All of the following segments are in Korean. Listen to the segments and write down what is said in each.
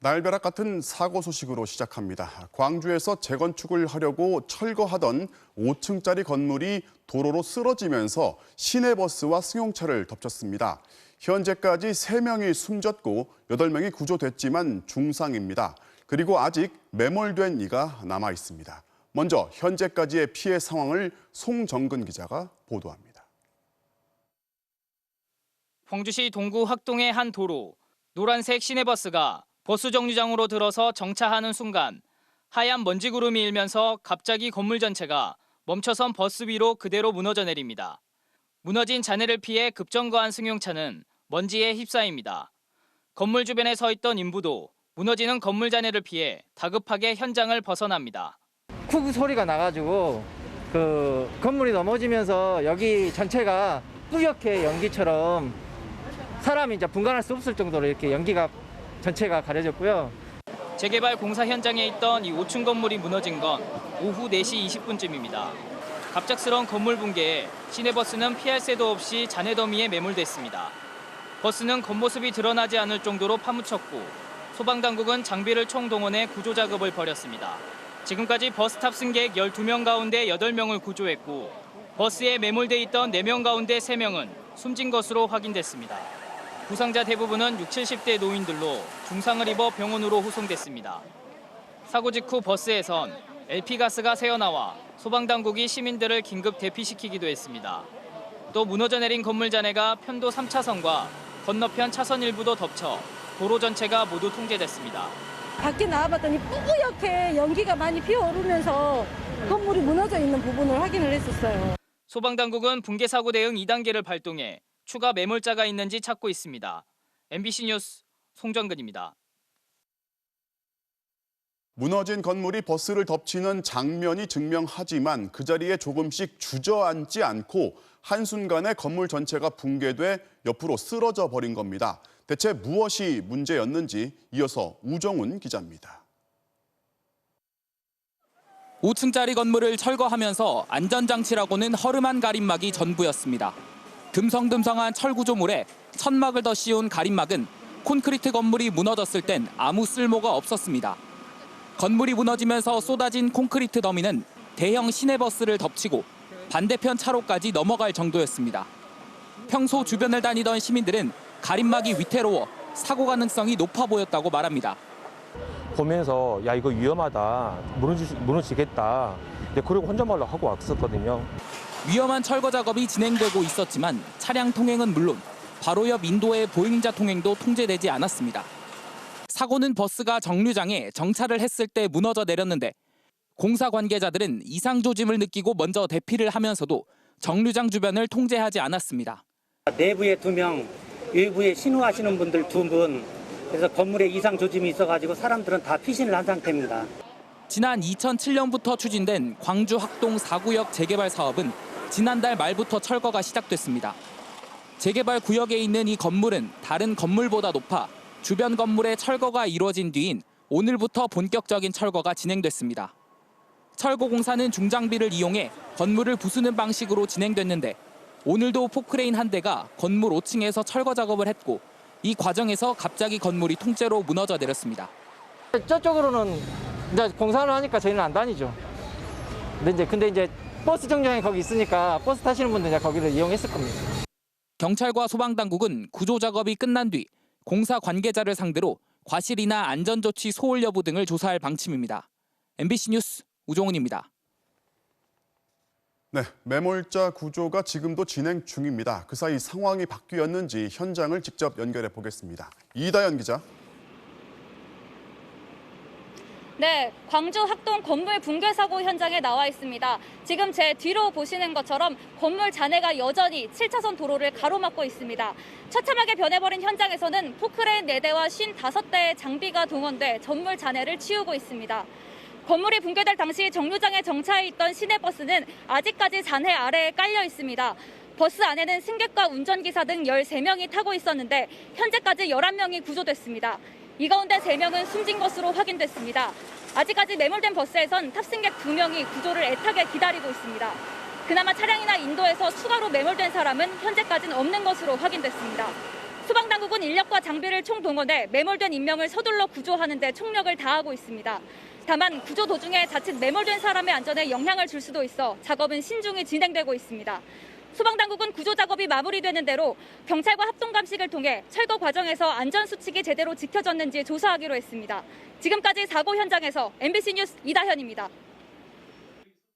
날벼락 같은 사고 소식으로 시작합니다. 광주에서 재건축을 하려고 철거하던 5층짜리 건물이 도로로 쓰러지면서 시내버스와 승용차를 덮쳤습니다. 현재까지 3명이 숨졌고 8명이 구조됐지만 중상입니다. 그리고 아직 매몰된 이가 남아 있습니다. 먼저 현재까지의 피해 상황을 송정근 기자가 보도합니다. 광주시 동구 학동의 한 도로, 노란색 시내버스가 버스 정류장으로 들어서 정차하는 순간 하얀 먼지 구름이 일면서 갑자기 건물 전체가 멈춰선 버스 위로 그대로 무너져 내립니다. 무너진 잔해를 피해 급정거한 승용차는 먼지에 휩싸입니다. 건물 주변에 서 있던 인부도 무너지는 건물 잔해를 피해 다급하게 현장을 벗어납니다. 쿡 소리가 나가지고 건물이 넘어지면서 여기 전체가 뿌옇게 연기처럼 사람이 이제 분간할 수 없을 정도로 이렇게 연기가 전체가 가려졌고요. 재개발 공사 현장에 있던 이 5층 건물이 무너진 건 오후 4시 20분쯤입니다. 갑작스러운 건물 붕괴에 시내버스는 피할 새도 없이 잔해 더미에 매몰됐습니다. 버스는 겉모습이 드러나지 않을 정도로 파묻혔고 소방당국은 장비를 총동원해 구조 작업을 벌였습니다. 지금까지 버스 탑승객 12명 가운데 8명을 구조했고 버스에 매몰돼 있던 4명 가운데 3명은 숨진 것으로 확인됐습니다. 부상자 대부분은 60, 70대 노인들로 중상을 입어 병원으로 후송됐습니다. 사고 직후 버스에선 LP가스가 새어나와 소방당국이 시민들을 긴급 대피시키기도 했습니다. 또 무너져 내린 건물 잔해가 편도 3차선과 건너편 차선 일부도 덮쳐 도로 전체가 모두 통제됐습니다. 밖에 나와봤더니 뿌옇게 연기가 많이 피어오르면서 건물이 무너져 있는 부분을 확인을 했었어요. 소방당국은 붕괴 사고 대응 2단계를 발동해 추가 매몰자가 있는지 찾고 있습니다. MBC 뉴스 송정근입니다. 무너진 건물이 버스를 덮치는 장면이 증명하지만 그 자리에 조금씩 주저앉지 않고 한순간에 건물 전체가 붕괴돼 옆으로 쓰러져 버린 겁니다. 대체 무엇이 문제였는지 이어서 우정훈 기자입니다. 5층짜리 건물을 철거하면서 안전장치라고는 허름한 가림막이 전부였습니다. 듬성듬성한 철구조물에 천막을 더 씌운 가림막은 콘크리트 건물이 무너졌을 땐 아무 쓸모가 없었습니다. 건물이 무너지면서 쏟아진 콘크리트 더미는 대형 시내버스를 덮치고 반대편 차로까지 넘어갈 정도였습니다. 평소 주변을 다니던 시민들은 가림막이 위태로워 사고 가능성이 높아 보였다고 말합니다. 보면서 야 이거 위험하다, 무너지겠다. 그리고 혼잣말로 하고 왔었거든요. 위험한 철거 작업이 진행되고 있었지만 차량 통행은 물론 바로 옆 인도의 보행자 통행도 통제되지 않았습니다. 사고는 버스가 정류장에 정차를 했을 때 무너져 내렸는데 공사 관계자들은 이상 조짐을 느끼고 먼저 대피를 하면서도 정류장 주변을 통제하지 않았습니다. 내부에 2명, 외부에 신호하시는 분들 2분, 그래서 건물에 이상 조짐이 있어가지고 사람들은 다 피신을 한 상태입니다. 지난 2007년부터 추진된 광주 학동 4구역 재개발 사업은 지난달 말부터 철거가 시작됐습니다. 재개발 구역에 있는 이 건물은 다른 건물보다 높아 주변 건물의 철거가 이루어진 뒤인 오늘부터 본격적인 철거가 진행됐습니다. 철거 공사는 중장비를 이용해 건물을 부수는 방식으로 진행됐는데 오늘도 포크레인 한 대가 건물 5층에서 철거 작업을 했고 이 과정에서 갑자기 건물이 통째로 무너져 내렸습니다. 저쪽으로는 이제 공사를 하니까 저희는 안 다니죠. 근데 이제 버스 정류장이 거기 있으니까 버스 타시는 분들 이제 거기를 이용했을 겁니다. 경찰과 소방당국은 구조 작업이 끝난 뒤 공사 관계자를 상대로 과실이나 안전조치 소홀 여부 등을 조사할 방침입니다. MBC 뉴스 우종훈입니다. 네, 매몰자 구조가 지금도 진행 중입니다. 그 사이 상황이 바뀌었는지 현장을 직접 연결해 보겠습니다. 이다연 기자. 네, 광주 학동 건물 붕괴 사고 현장에 나와 있습니다. 지금 제 뒤로 보시는 것처럼 건물 잔해가 여전히 7차선 도로를 가로막고 있습니다. 처참하게 변해버린 현장에서는 포크레인 4대와 55대의 장비가 동원돼 전물 잔해를 치우고 있습니다. 건물이 붕괴될 당시 정류장에 정차해 있던 시내버스는 아직까지 잔해 아래에 깔려 있습니다. 버스 안에는 승객과 운전기사 등 13명이 타고 있었는데 현재까지 11명이 구조됐습니다. 이 가운데 3명은 숨진 것으로 확인됐습니다. 아직까지 매몰된 버스에선 탑승객 2명이 구조를 애타게 기다리고 있습니다. 그나마 차량이나 인도에서 추가로 매몰된 사람은 현재까지는 없는 것으로 확인됐습니다. 소방당국은 인력과 장비를 총동원해 매몰된 인명을 서둘러 구조하는 데 총력을 다하고 있습니다. 다만 구조 도중에 자칫 매몰된 사람의 안전에 영향을 줄 수도 있어 작업은 신중히 진행되고 있습니다. 소방당국은 구조 작업이 마무리되는 대로 경찰과 합동감식을 통해 철거 과정에서 안전수칙이 제대로 지켜졌는지 조사하기로 했습니다. 지금까지 사고 현장에서 MBC 뉴스 이다현입니다.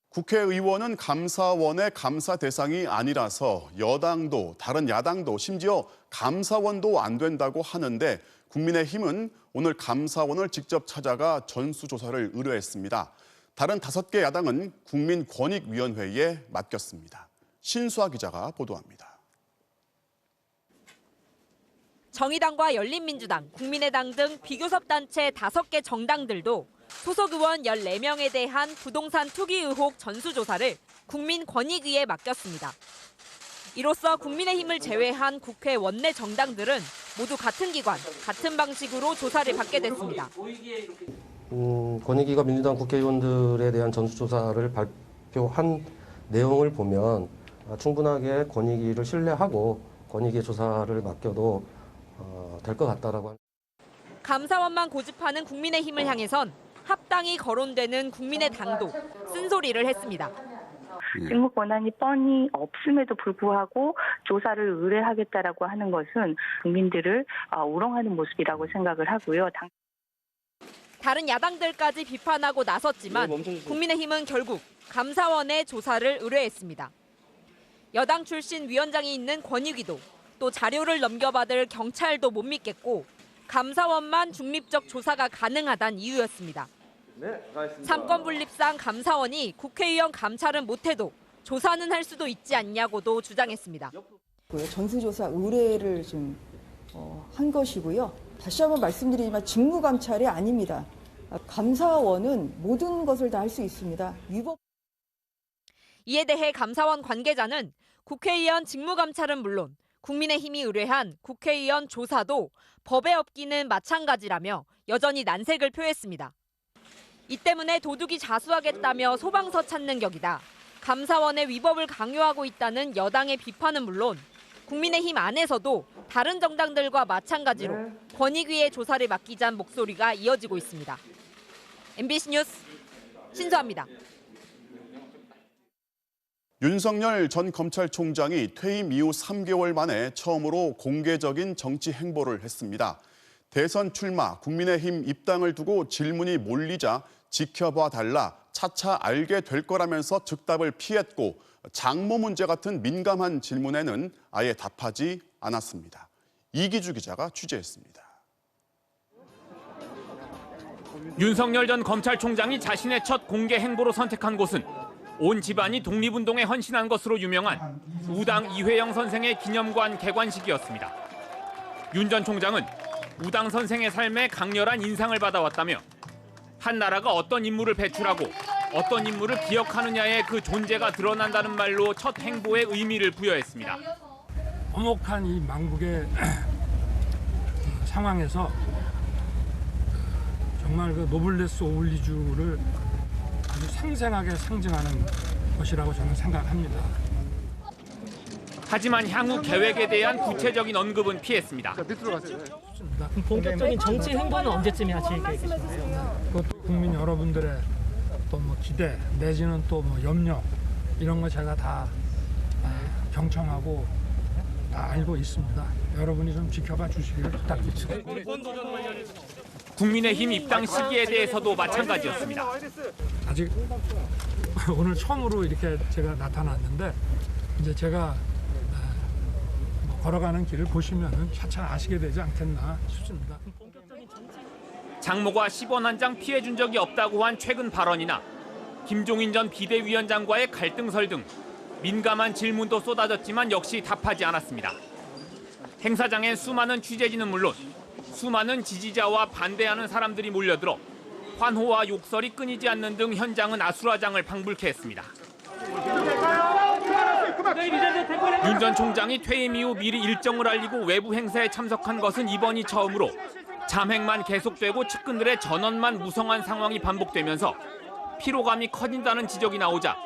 국회의원은 감사원의 감사 대상이 아니라서 여당도 다른 야당도 심지어 감사원도 안 된다고 하는데 국민의힘은 오늘 감사원을 직접 찾아가 전수조사를 의뢰했습니다. 다른 5개 야당은 국민권익위원회에 맡겼습니다. 신수아 기자가 보도합니다. 정의당과 열린민주당, 국민의당 등 비교섭 단체 5개 정당들도 소속 의원 14명에 대한 부동산 투기 의혹 전수조사를 국민권익위에 맡겼습니다. 이로써 국민의힘을 제외한 국회 원내 정당들은 모두 같은 기관, 같은 방식으로 조사를 받게 됐습니다. 권익위가 민주당 국회의원들에 대한 전수조사를 발표한 내용을 보면 충분하게 권익위를 신뢰하고 권익위의 조사를 맡겨도 될 것 같다라고 합니다. 감사원만 고집하는 국민의힘을 향해선 합당이 거론되는 국민의당도 쓴소리를 했습니다. 직무 권한이 뻔히 없음에도 불구하고 조사를 의뢰하겠다라고 하는 것은 국민들을 우롱하는 모습이라고 생각을 하고요. 다른 야당들까지 비판하고 나섰지만 국민의힘은 결국 감사원에 조사를 의뢰했습니다. 여당 출신 위원장이 있는 권익위도 또 자료를 넘겨받을 경찰도 못 믿겠고 감사원만 중립적 조사가 가능하단 이유였습니다. 삼권 분립상 감사원이 국회의원 감찰은 못해도 조사는 할 수도 있지 않냐고도 주장했습니다. 전수조사 의뢰를 좀 한 것이고요. 다시 한번 말씀드리지만 직무감찰이 아닙니다. 감사원은 모든 것을 다 할 수 있습니다. 이에 대해 감사원 관계자는 국회의원 직무감찰은 물론 국민의힘이 의뢰한 국회의원 조사도 법에 없기는 마찬가지라며 여전히 난색을 표했습니다. 이 때문에 도둑이 자수하겠다며 소방서 찾는 격이다. 감사원의 위법을 강요하고 있다는 여당의 비판은 물론 국민의힘 안에서도 다른 정당들과 마찬가지로 권익위의 조사를 맡기자는 목소리가 이어지고 있습니다. MBC 뉴스 신수아입니다. 윤석열 전 검찰총장이 퇴임 이후 3개월 만에 처음으로 공개적인 정치 행보를 했습니다. 대선 출마, 국민의힘 입당을 두고 질문이 몰리자 지켜봐 달라 차차 알게 될 거라면서 즉답을 피했고 장모 문제 같은 민감한 질문에는 아예 답하지 않았습니다. 이기주 기자가 취재했습니다. 윤석열 전 검찰총장이 자신의 첫 공개 행보로 선택한 곳은 온 집안이 독립운동에 헌신한 것으로 유명한 우당 이회영 선생의 기념관 개관식이었습니다. 윤 전 총장은 우당 선생의 삶에 강렬한 인상을 받아왔다며 한 나라가 어떤 인물을 배출하고 어떤 인물을 기억하느냐의 그 존재가 드러난다는 말로 첫 행보에 의미를 부여했습니다. 엄혹한 이 망국의 상황에서 정말 그 노블레스 오블리주를 아주 생생하게 상징하는 것이라고 저는 생각합니다. 하지만 향후 계획에 대한 구체적인 언급은 피했습니다. 본격적인 정치 행보는 언제쯤에 하실 계획이신가요? 그것도 국민 여러분들의 또 뭐 기대 내지는 또 뭐 염려 이런 거 제가 다 경청하고 다 알고 있습니다. 여러분이 좀 지켜봐 주시기를 부탁드립니다. 국민의힘 입당 시기에 대해서도 마찬가지였습니다. 아직 오늘 처음으로 이렇게 제가 나타났는데 이제 제가 걸어가는 길을 보시면은 차차 아시게 되지 않겠나 싶습니다. 장모가 10원 한 장 피해준 적이 없다고 한 최근 발언이나 김종인 전 비대위원장과의 갈등설 등 민감한 질문도 쏟아졌지만 역시 답하지 않았습니다. 행사장엔 수많은 취재진은 물론 수많은 지지자와 반대하는 사람들이 몰려들어 환호와 욕설이 끊이지 않는 등 현장은 아수라장을 방불케 했습니다. 윤 전 총장이 퇴임 이후 미리 일정을 알리고 외부 행사에 참석한 것은 이번이 처음으로 잠행만 계속되고 측근들의 전원만 무성한 상황이 반복되면서 피로감이 커진다는 지적이 나오자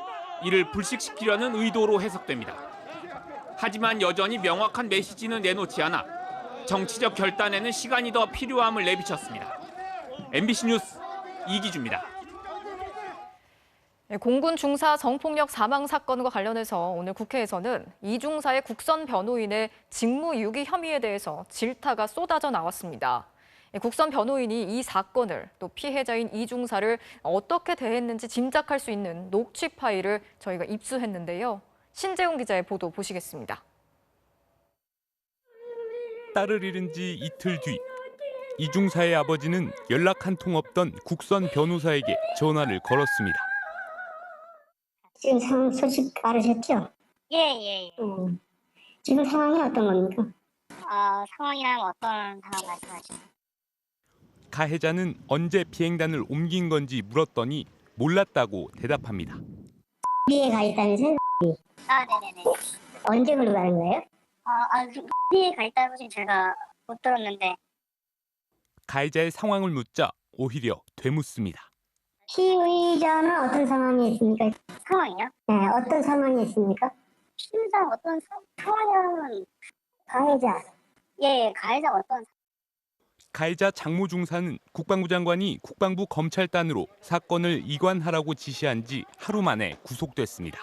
이를 불식시키려는 의도로 해석됩니다. 하지만 여전히 명확한 메시지는 내놓지 않아 정치적 결단에는 시간이 더 필요함을 내비쳤습니다. MBC 뉴스 이기주입니다. 공군 중사 성폭력 사망 사건과 관련해서 오늘 국회에서는 이 중사의 국선 변호인의 직무유기 혐의에 대해서 질타가 쏟아져 나왔습니다. 국선 변호인이 이 사건을 또 피해자인 이 중사를 어떻게 대했는지 짐작할 수 있는 녹취 파일을 저희가 입수했는데요. 신재용 기자의 보도 보시겠습니다. 딸을 잃은 지 이틀 뒤 이 중사의 아버지는 연락 한 통 없던 국선 변호사에게 전화를 걸었습니다. 지금 상황 소식 알으셨죠? 예. 지금 상황이 어떤 겁니까? 상황이랑 어떤 상황 말씀하시죠? 가해자는 언제 비행단을 옮긴 건지 물었더니 몰랐다고 대답합니다. B에 가 있다면서요? 네네네. 언제 걸로 가는 거예요? B에 가 있다고 지금 제가 못 들었는데. 가해자의 상황을 묻자 오히려 되묻습니다. 피의자는 어떤 상황이 있습니까? 상황이요? 네, 어떤 상황이 있습니까? 피의자 어떤 상황이라면 가해자. 예, 가해자 어떤 가해자 장모 중사는 국방부 장관이 국방부 검찰단으로 사건을 이관하라고 지시한 지 하루 만에 구속됐습니다.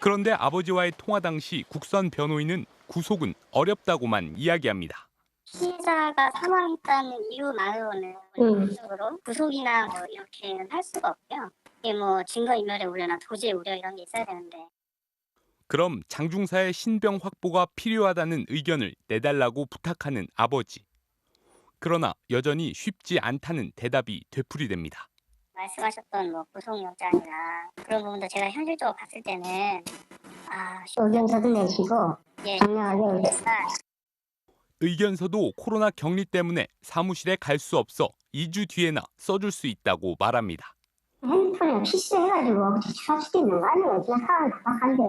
그런데 아버지와의 통화 당시 국선 변호인은 구속은 어렵다고만 이야기합니다. 피해자가 사망했다는 이유만으로는 법적으로 구속이나 뭐 이렇게 할 수가 없고요. 이게 뭐 증거인멸의 우려나 도주의 우려 이런 게 있어야 되는데. 그럼 장 중사의 신병 확보가 필요하다는 의견을 내달라고 부탁하는 아버지. 그러나 여전히 쉽지 않다는 대답이 되풀이됩니다. 말씀하셨던 뭐 구속영장이나 그런 부분도 제가 현실적으로 봤을 때는 의견서도 내시고 장명하게 의견서도 코로나 격리 때문에 사무실에 갈 수 없어 2주 뒤에나 써줄 수 있다고 말합니다. 핸드폰에 PC해가지고 제출할 수도 있는 거 아니에요? 그냥 상황 답답한데.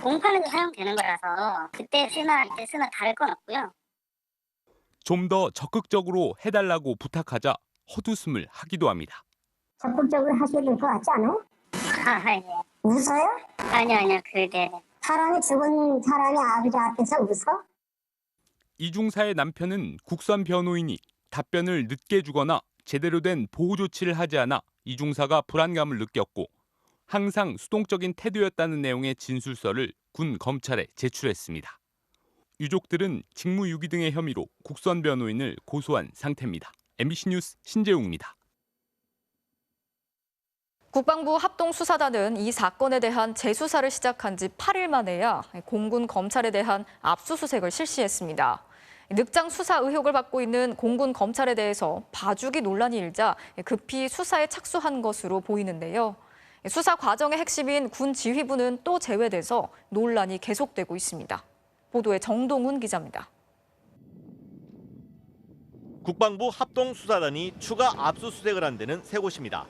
공판에도 사용되는 거라서 그때 쓰나 이때 쓰나 다를 건 없고요. 좀 더 적극적으로 해달라고 부탁하자 헛웃음을 하기도 합니다. 적극적으로 하셔야 될 것 같지 않아요? 예. 웃어요? 아니요. 사람이 죽은 사람이 아버지 앞에서 웃어? 이 중사의 남편은 국선 변호인이 답변을 늦게 주거나 제대로 된 보호 조치를 하지 않아 이 중사가 불안감을 느꼈고 항상 수동적인 태도였다는 내용의 진술서를 군 검찰에 제출했습니다. 유족들은 직무유기 등의 혐의로 국선 변호인을 고소한 상태입니다. MBC 뉴스 신재웅입니다. 국방부 합동수사단은 이 사건에 대한 재수사를 시작한 지 8일 만에야 공군 검찰에 대한 압수수색을 실시했습니다. 늑장 수사 의혹을 받고 있는 공군 검찰에 대해서 봐주기 논란이 일자 급히 수사에 착수한 것으로 보이는데요. 수사 과정의 핵심인 군 지휘부는 또 제외돼서 논란이 계속되고 있습니다. 보도에 정동훈 기자입니다. 국방부 합동수사단이 추가 압수수색을 한 데는 세 곳입니다.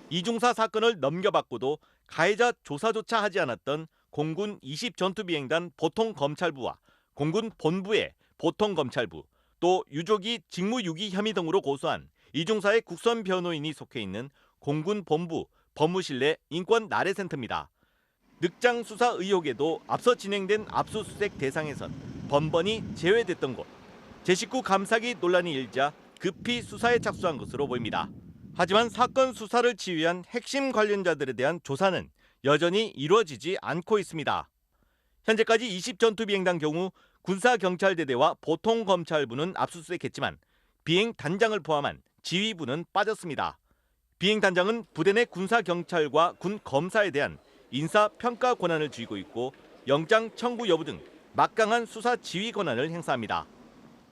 이중사 사건을 넘겨받고도 가해자 조사조차 하지 않았던 공군 20전투비행단 보통검찰부와 공군 본부의 보통검찰부, 또 유족이 직무유기 혐의 등으로 고소한 이중사의 국선 변호인이 속해 있는 공군 본부 법무실 내 인권 나래센터입니다. 늑장 수사 의혹에도 앞서 진행된 압수수색 대상에선 번번이 제외됐던 곳. 제 식구 감사기 논란이 일자 급히 수사에 착수한 것으로 보입니다. 하지만 사건 수사를 지휘한 핵심 관련자들에 대한 조사는 여전히 이루어지지 않고 있습니다. 현재까지 20전투비행단 경우 군사경찰대대와 보통검찰부는 압수수색했지만 비행단장을 포함한 지휘부는 빠졌습니다. 비행단장은 부대 내 군사경찰과 군검사에 대한 인사평가 권한을 쥐고 있고 영장 청구 여부 등 막강한 수사 지휘 권한을 행사합니다.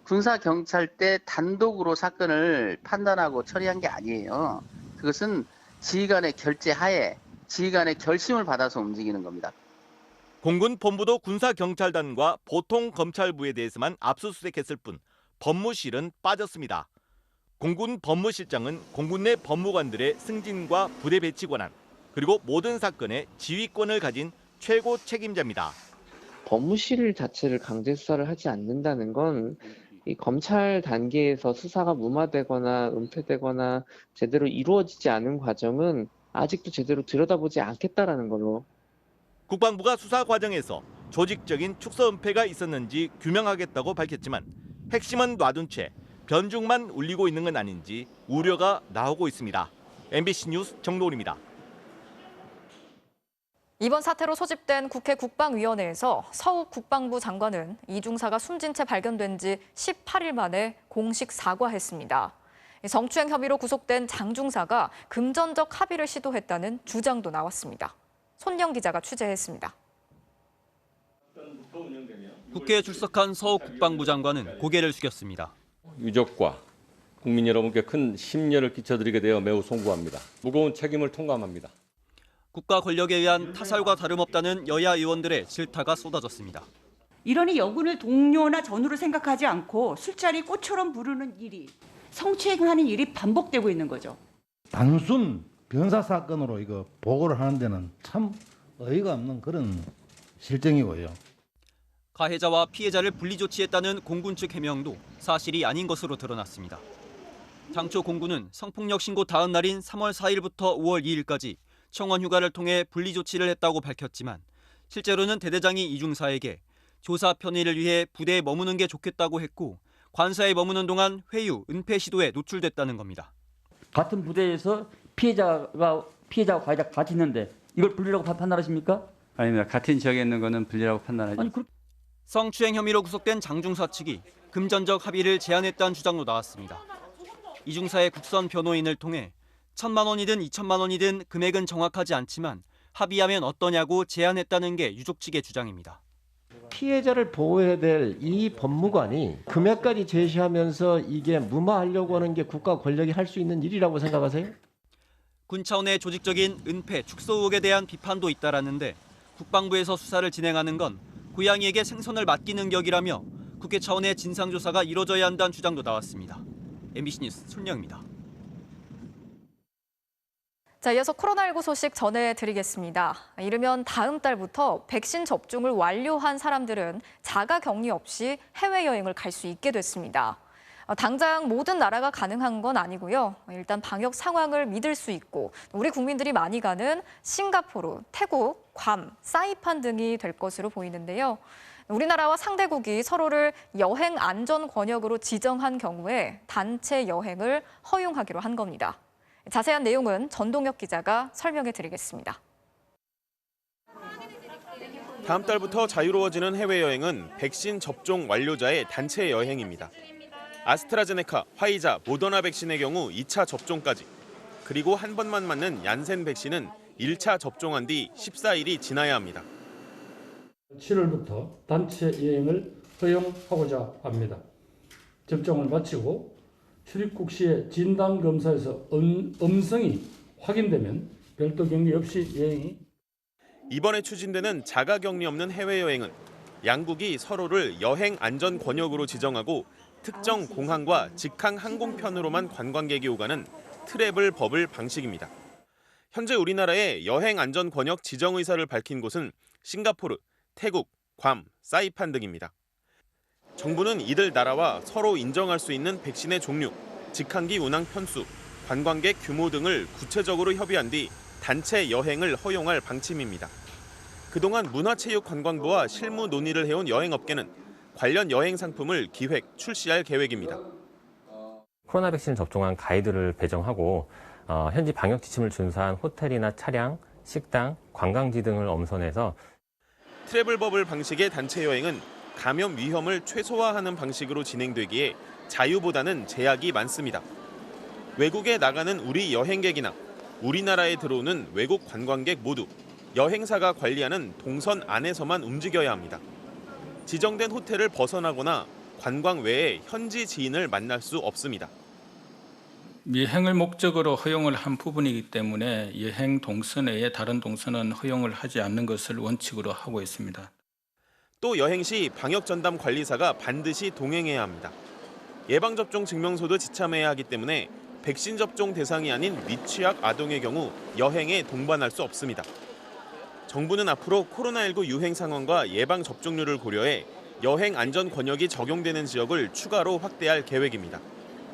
군사경찰대 단독으로 사건을 판단하고 처리한 게 아니에요. 그것은 지휘관의 결재하에 지휘관의 결심을 받아서 움직이는 겁니다. 공군 본부도 군사경찰단과 보통검찰부에 대해서만 압수수색했을 뿐 법무실은 빠졌습니다. 공군 법무실장은 공군 내 법무관들의 승진과 부대 배치 권한, 그리고 모든 사건의 지휘권을 가진 최고 책임자입니다. 법무실 자체를 강제 수사를 하지 않는다는 건 이 검찰 단계에서 수사가 무마되거나 은폐되거나 제대로 이루어지지 않은 과정은 아직도 제대로 들여다보지 않겠다라는 걸로. 국방부가 수사 과정에서 조직적인 축소 은폐가 있었는지 규명하겠다고 밝혔지만 핵심은 놔둔 채 변죽만 울리고 있는 건 아닌지 우려가 나오고 있습니다. MBC 뉴스 정노을입니다. 이번 사태로 소집된 국회 국방위원회에서 서욱 국방부 장관은 이중사가 숨진 채 발견된 지 18일 만에 공식 사과했습니다. 성추행 혐의로 구속된 장중사가 금전적 합의를 시도했다는 주장도 나왔습니다. 손영 기자가 취재했습니다. 국회에 출석한 서욱 국방부 장관은 고개를 숙였습니다. 유족과 국민 여러분께 큰 심려를 끼쳐드리게 되어 매우 송구합니다. 무거운 책임을 통감합니다. 국가 권력에 의한 타살과 다름없다는 여야 의원들의 질타가 쏟아졌습니다. 이러니 여군을 동료나 전우로 생각하지 않고 술자리 꽃처럼 부르는 일이 성추행하는 일이 반복되고 있는 거죠. 단순 변사 사건으로 이거 보고를 하는 데는 참 어이가 없는 그런 실정이고요. 가해자와 피해자를 분리 조치했다는 공군 측 해명도 사실이 아닌 것으로 드러났습니다. 당초 공군은 성폭력 신고 다음 날인 3월 4일부터 5월 2일까지 청원 휴가를 통해 분리 조치를 했다고 밝혔지만 실제로는 대대장이 이중사에게 조사 편의를 위해 부대에 머무는 게 좋겠다고 했고 관사에 머무는 동안 회유, 은폐 시도에 노출됐다는 겁니다. 같은 부대에서 피해자와 가해자 같이 있는데 이걸 분리라고 판단하십니까? 아닙니다. 같은 지역에 있는 거는 분리라고 판단하죠. 성추행 혐의로 구속된 장중사 측이 금전적 합의를 제안했다는 주장도 나왔습니다. 이중사의 국선 변호인을 통해 1,000만 원이든 2천만 원이든 금액은 정확하지 않지만 합의하면 어떠냐고 제안했다는 게 유족 측의 주장입니다. 피해자를 보호해야 될 이 법무관이 금액까지 제시하면서 이게 무마하려고 하는 게 국가 권력이 할 수 있는 일이라고 생각하세요? 군 차원의 조직적인 은폐, 축소 의혹에 대한 비판도 잇따랐는데 국방부에서 수사를 진행하는 건 고양이에게 생선을 맡기는 격이라며 국회 차원의 진상조사가 이뤄져야 한다는 주장도 나왔습니다. MBC 뉴스 손영입니다. 자, 이어서 코로나19 소식 전해드리겠습니다. 이르면 다음 달부터 백신 접종을 완료한 사람들은 자가 격리 없이 해외여행을 갈 수 있게 됐습니다. 당장 모든 나라가 가능한 건 아니고요. 일단 방역 상황을 믿을 수 있고 우리 국민들이 많이 가는 싱가포르, 태국, 괌, 사이판 등이 될 것으로 보이는데요. 우리나라와 상대국이 서로를 여행 안전 권역으로 지정한 경우에 단체 여행을 허용하기로 한 겁니다. 자세한 내용은 전동혁 기자가 설명해 드리겠습니다. 다음 달부터 자유로워지는 해외여행은 백신 접종 완료자의 단체 여행입니다. 아스트라제네카, 화이자, 모더나 백신의 경우 2차 접종까지, 그리고 한 번만 맞는 얀센 백신은 1차 접종한 뒤 14일이 지나야 합니다. 7월부터 단체 여행을 허용하고자 합니다. 접종을 마치고 출입국 시에 진단검사에서 음성이 확인되면 별도 격리 없이 여행이. 이번에 추진되는 자가격리 없는 해외여행은 양국이 서로를 여행 안전 권역으로 지정하고 특정 공항과 직항 항공편으로만 관광객이 오가는 트래블 버블 방식입니다. 현재 우리나라의 여행 안전 권역 지정 의사를 밝힌 곳은 싱가포르, 태국, 괌, 사이판 등입니다. 정부는 이들 나라와 서로 인정할 수 있는 백신의 종류, 직항기 운항 편수, 관광객 규모 등을 구체적으로 협의한 뒤 단체 여행을 허용할 방침입니다. 그동안 문화체육관광부와 실무 논의를 해온 여행업계는 관련 여행 상품을 기획, 출시할 계획입니다. 코로나 백신을 접종한 가이드를 배정하고 현지 방역 지침을 준수한 호텔이나 차량, 식당, 관광지 등을 엄선해서 트래블 버블 방식의 단체 여행은 감염 위험을 최소화하는 방식으로 진행되기에 자유보다는 제약이 많습니다. 외국에 나가는 우리 여행객이나 우리나라에 들어오는 외국 관광객 모두 여행사가 관리하는 동선 안에서만 움직여야 합니다. 지정된 호텔을 벗어나거나 관광 외에 현지 지인을 만날 수 없습니다. 여행을 목적으로 허용을 한 부분이기 때문에 여행 동선 외에 다른 동선은 허용을 하지 않는 것을 원칙으로 하고 있습니다. 또 여행 시 방역전담 관리사가 반드시 동행해야 합니다. 예방접종 증명서도 지참해야 하기 때문에 백신 접종 대상이 아닌 미취학 아동의 경우 여행에 동반할 수 없습니다. 정부는 앞으로 코로나19 유행 상황과 예방 접종률을 고려해 여행 안전 권역이 적용되는 지역을 추가로 확대할 계획입니다.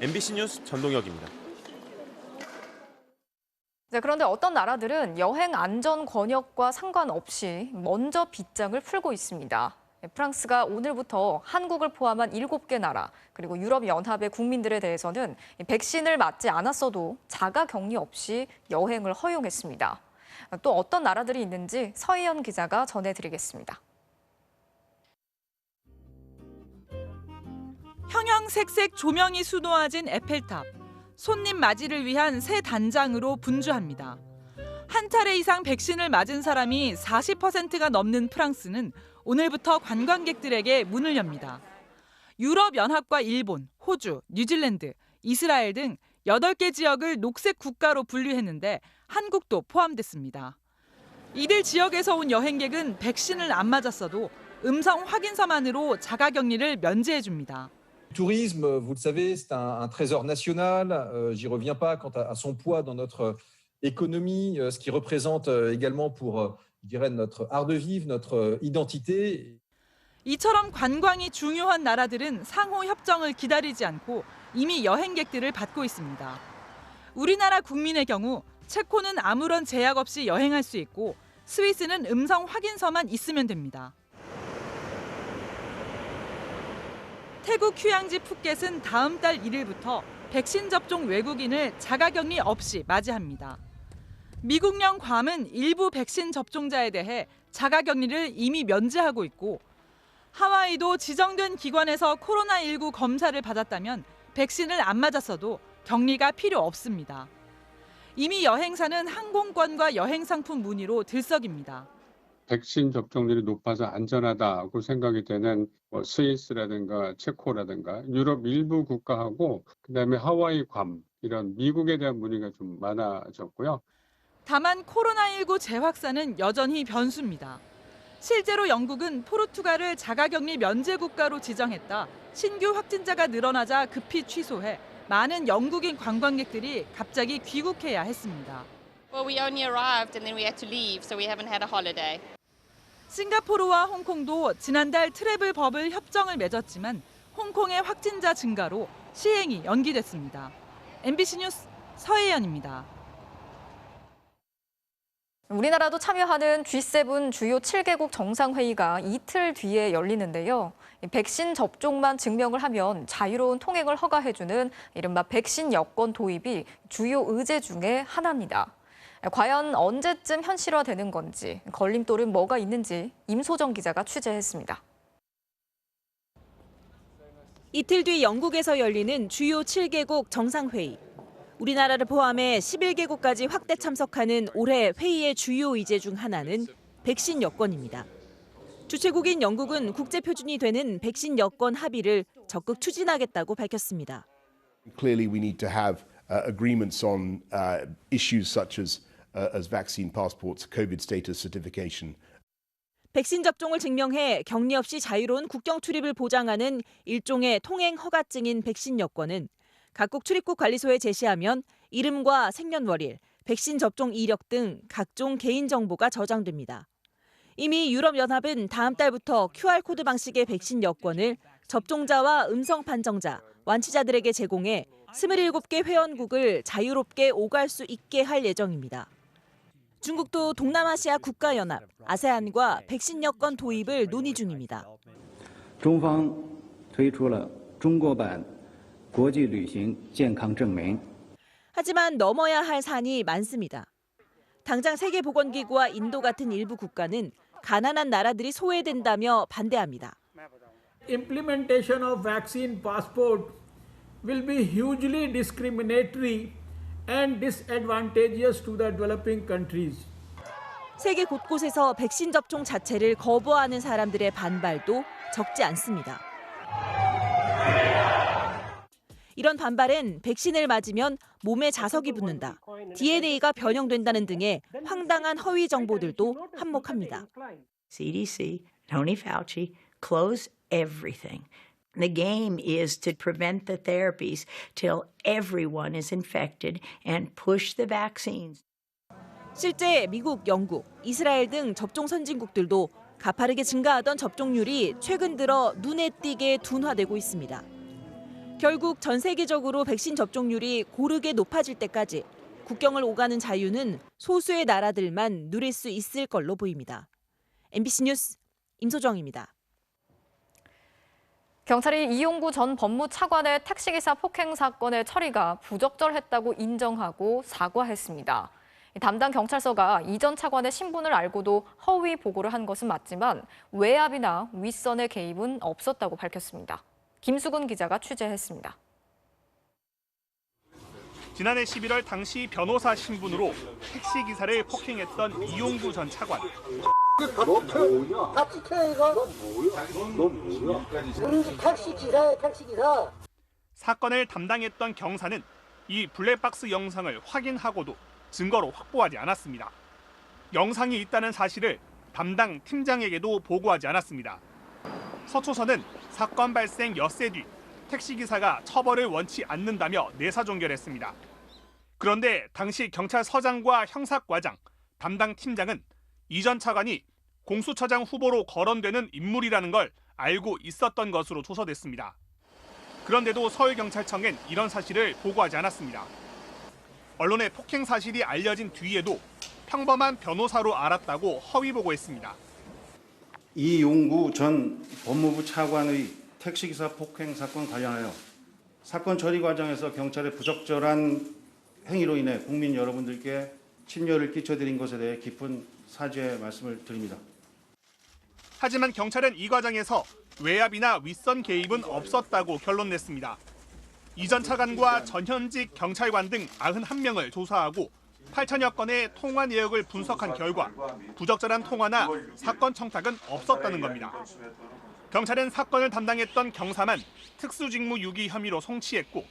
MBC 뉴스 전동혁입니다. 네, 그런데 어떤 나라들은 여행 안전 권역과 상관없이 먼저 빗장을 풀고 있습니다. 프랑스가 오늘부터 한국을 포함한 7개 나라 그리고 유럽연합의 국민들에 대해서는 백신을 맞지 않았어도 자가격리 없이 여행을 허용했습니다. 또 어떤 나라들이 있는지 서희연 기자가 전해드리겠습니다. 형형색색 조명이 수놓아진 에펠탑. 손님 맞이를 위한 새 단장으로 분주합니다. 한 차례 이상 백신을 맞은 사람이 40%가 넘는 프랑스는 오늘부터 관광객들에게 문을 엽니다. 유럽연합과 일본, 호주, 뉴질랜드, 이스라엘 등 8개 지역을 녹색 국가로 분류했는데 한국도 포함됐습니다. 이들 지역에서 온 여행객은 백신을 안 맞았어도 음성 확인서만으로 자가격리를 면제해 줍니다. Le tourisme, vous le savez, c'est un trésor national. J'y reviens pas quant à son poids dans notre économie, ce qui représente également pour, je dirais, notre art de vivre, notre identité. 이처럼 관광이 중요한 나라들은 상호 협정을 기다리지 않고 이미 여행객들을 받고 있습니다. 우리나라 국민의 경우 체코는 아무런 제약 없이 여행할 수 있고 스위스는 음성 확인서만 있으면 됩니다. 태국 휴양지 푸켓은 다음 달 1일부터 백신 접종 외국인을 자가격리 없이 맞이합니다. 미국령 괌은 일부 백신 접종자에 대해 자가격리를 이미 면제하고 있고 하와이도 지정된 기관에서 코로나19 검사를 받았다면 백신을 안 맞았어도 격리가 필요 없습니다. 이미 여행사는 항공권과 여행상품 문의로 들썩입니다. 백신 접종률이 높아서 안전하다고 생각이 되는 스위스라든가 체코라든가 유럽 일부 국가하고 그다음에 하와이, 괌 이런 미국에 대한 문의가 좀 많아졌고요. 다만 코로나19 재확산은 여전히 변수입니다. 실제로 영국은 포르투갈을 자가격리 면제 국가로 지정했다 신규 확진자가 늘어나자 급히 취소해 많은 영국인 관광객들이 갑자기 귀국해야 했습니다. Well, we only arrived and then we had to leave, so we haven't had a holiday. 싱가포르와 홍콩도 지난달 트래블 버블 협정을 맺었지만 홍콩의 확진자 증가로 시행이 연기됐습니다. MBC 뉴스 서혜연입니다. 우리나라도 참여하는 G7 주요 7개국 정상회의가 이틀 뒤에 열리는데요. 백신 접종만 증명을 하면 자유로운 통행을 허가해주는 이른바 백신 여권 도입이 주요 의제 중에 하나입니다. 과연 언제쯤 현실화되는 건지, 걸림돌은 뭐가 있는지 임소정 기자가 취재했습니다. 이틀 뒤 영국에서 열리는 주요 7개국 정상회의. 우리나라를 포함해 11개국까지 확대 참석하는 올해 회의의 주요 의제 중 하나는 백신 여권입니다. 주최국인 영국은 국제 표준이 되는 백신 여권 합의를 적극 추진하겠다고 밝혔습니다. Clearly we need to have agreements on issues such as vaccine passports, COVID status certification. 백신 접종을 증명해 격리 없이 자유로운 국경 출입을 보장하는 일종의 통행 허가증인 백신 여권은 각국 출입국 관리소에 제시하면 이름과 생년월일, 백신 접종 이력 등 각종 개인정보가 저장됩니다. 이미 유럽연합은 다음 달부터 QR코드 방식의 백신 여권을 접종자와 음성 판정자, 완치자들에게 제공해 27개 회원국을 자유롭게 오갈 수 있게 할 예정입니다. 중국도 동남아시아 국가연합, 아세안과 백신 여권 도입을 논의 중입니다. 中方推出了中国版国际旅行健康证明. 하지만 넘어야 할 산이 많습니다. 당장 세계보건기구와 인도 같은 일부 국가는 가난한 나라들이 소외된다며 반대합니다. Implementation of vaccine passport will be hugely discriminatory and disadvantageous to the developing countries. 세계 곳곳에서 백신 접종 자체를 거부하는 사람들의 반발도 적지 않습니다. 이런 반발엔 백신을 맞으면 몸에 자석이 붙는다, DNA가 변형된다는 등의 황당한 허위 정보들도 한몫합니다. CDC, Tony Fauci, close everything. The game is to prevent the therapies till everyone is infected and push the vaccines. 실제 미국, 영국, 이스라엘 등 접종 선진국들도 가파르게 증가하던 접종률이 최근 들어 눈에 띄게 둔화되고 있습니다. 결국 전 세계적으로 백신 접종률이 고르게 높아질 때까지 국경을 오가는 자유는 소수의 나라들만 누릴 수 있을 걸로 보입니다. MBC 뉴스 임소정입니다. 경찰이 이용구 전 법무차관의 택시기사 폭행 사건의 처리가 부적절했다고 인정하고 사과했습니다. 담당 경찰서가 이 전 차관의 신분을 알고도 허위 보고를 한 것은 맞지만 외압이나 윗선의 개입은 없었다고 밝혔습니다. 김수근 기자가 취재했습니다. 지난해 11월 당시 변호사 신분으로 택시기사를 폭행했던 이용구 전 차관. 택시기사. 사건을 담당했던 경사는 이 블랙박스 영상을 확인하고도 증거로 확보하지 않았습니다. 영상이 있다는 사실을 담당 팀장에게도 보고하지 않았습니다. 서초서는 사건 발생 엿새 뒤 택시기사가 처벌을 원치 않는다며 내사종결했습니다. 그런데 당시 경찰서장과 형사과장, 담당 팀장은 이 전 차관이 공수처장 후보로 거론되는 인물이라는 걸 알고 있었던 것으로 조사됐습니다. 그런데도 서울경찰청엔 이런 사실을 보고하지 않았습니다. 언론에 폭행 사실이 알려진 뒤에도 평범한 변호사로 알았다고 허위 보고했습니다. 이용구 전 법무부 차관의 택시기사 폭행 사건 관련하여 사건 처리 과정에서 경찰의 부적절한 행위로 인해 국민 여러분들께 침려를 끼쳐드린 것에 대해 깊은 사죄의 말씀을 드립니다. 하지만 경찰은 이 과정에서 외압이나 윗선 개입은 없었다고 결론냈습니다. 이 전 차관과 전현직 경찰관 등 91명을 조사하고 8천여 건의 통화 내역을 분석한 결과 부적절한 통화나 사건 청탁은 없었다는 겁니다. 경찰은 사건을 담당했던 경사만 특수직무 유기 혐의로 송치했고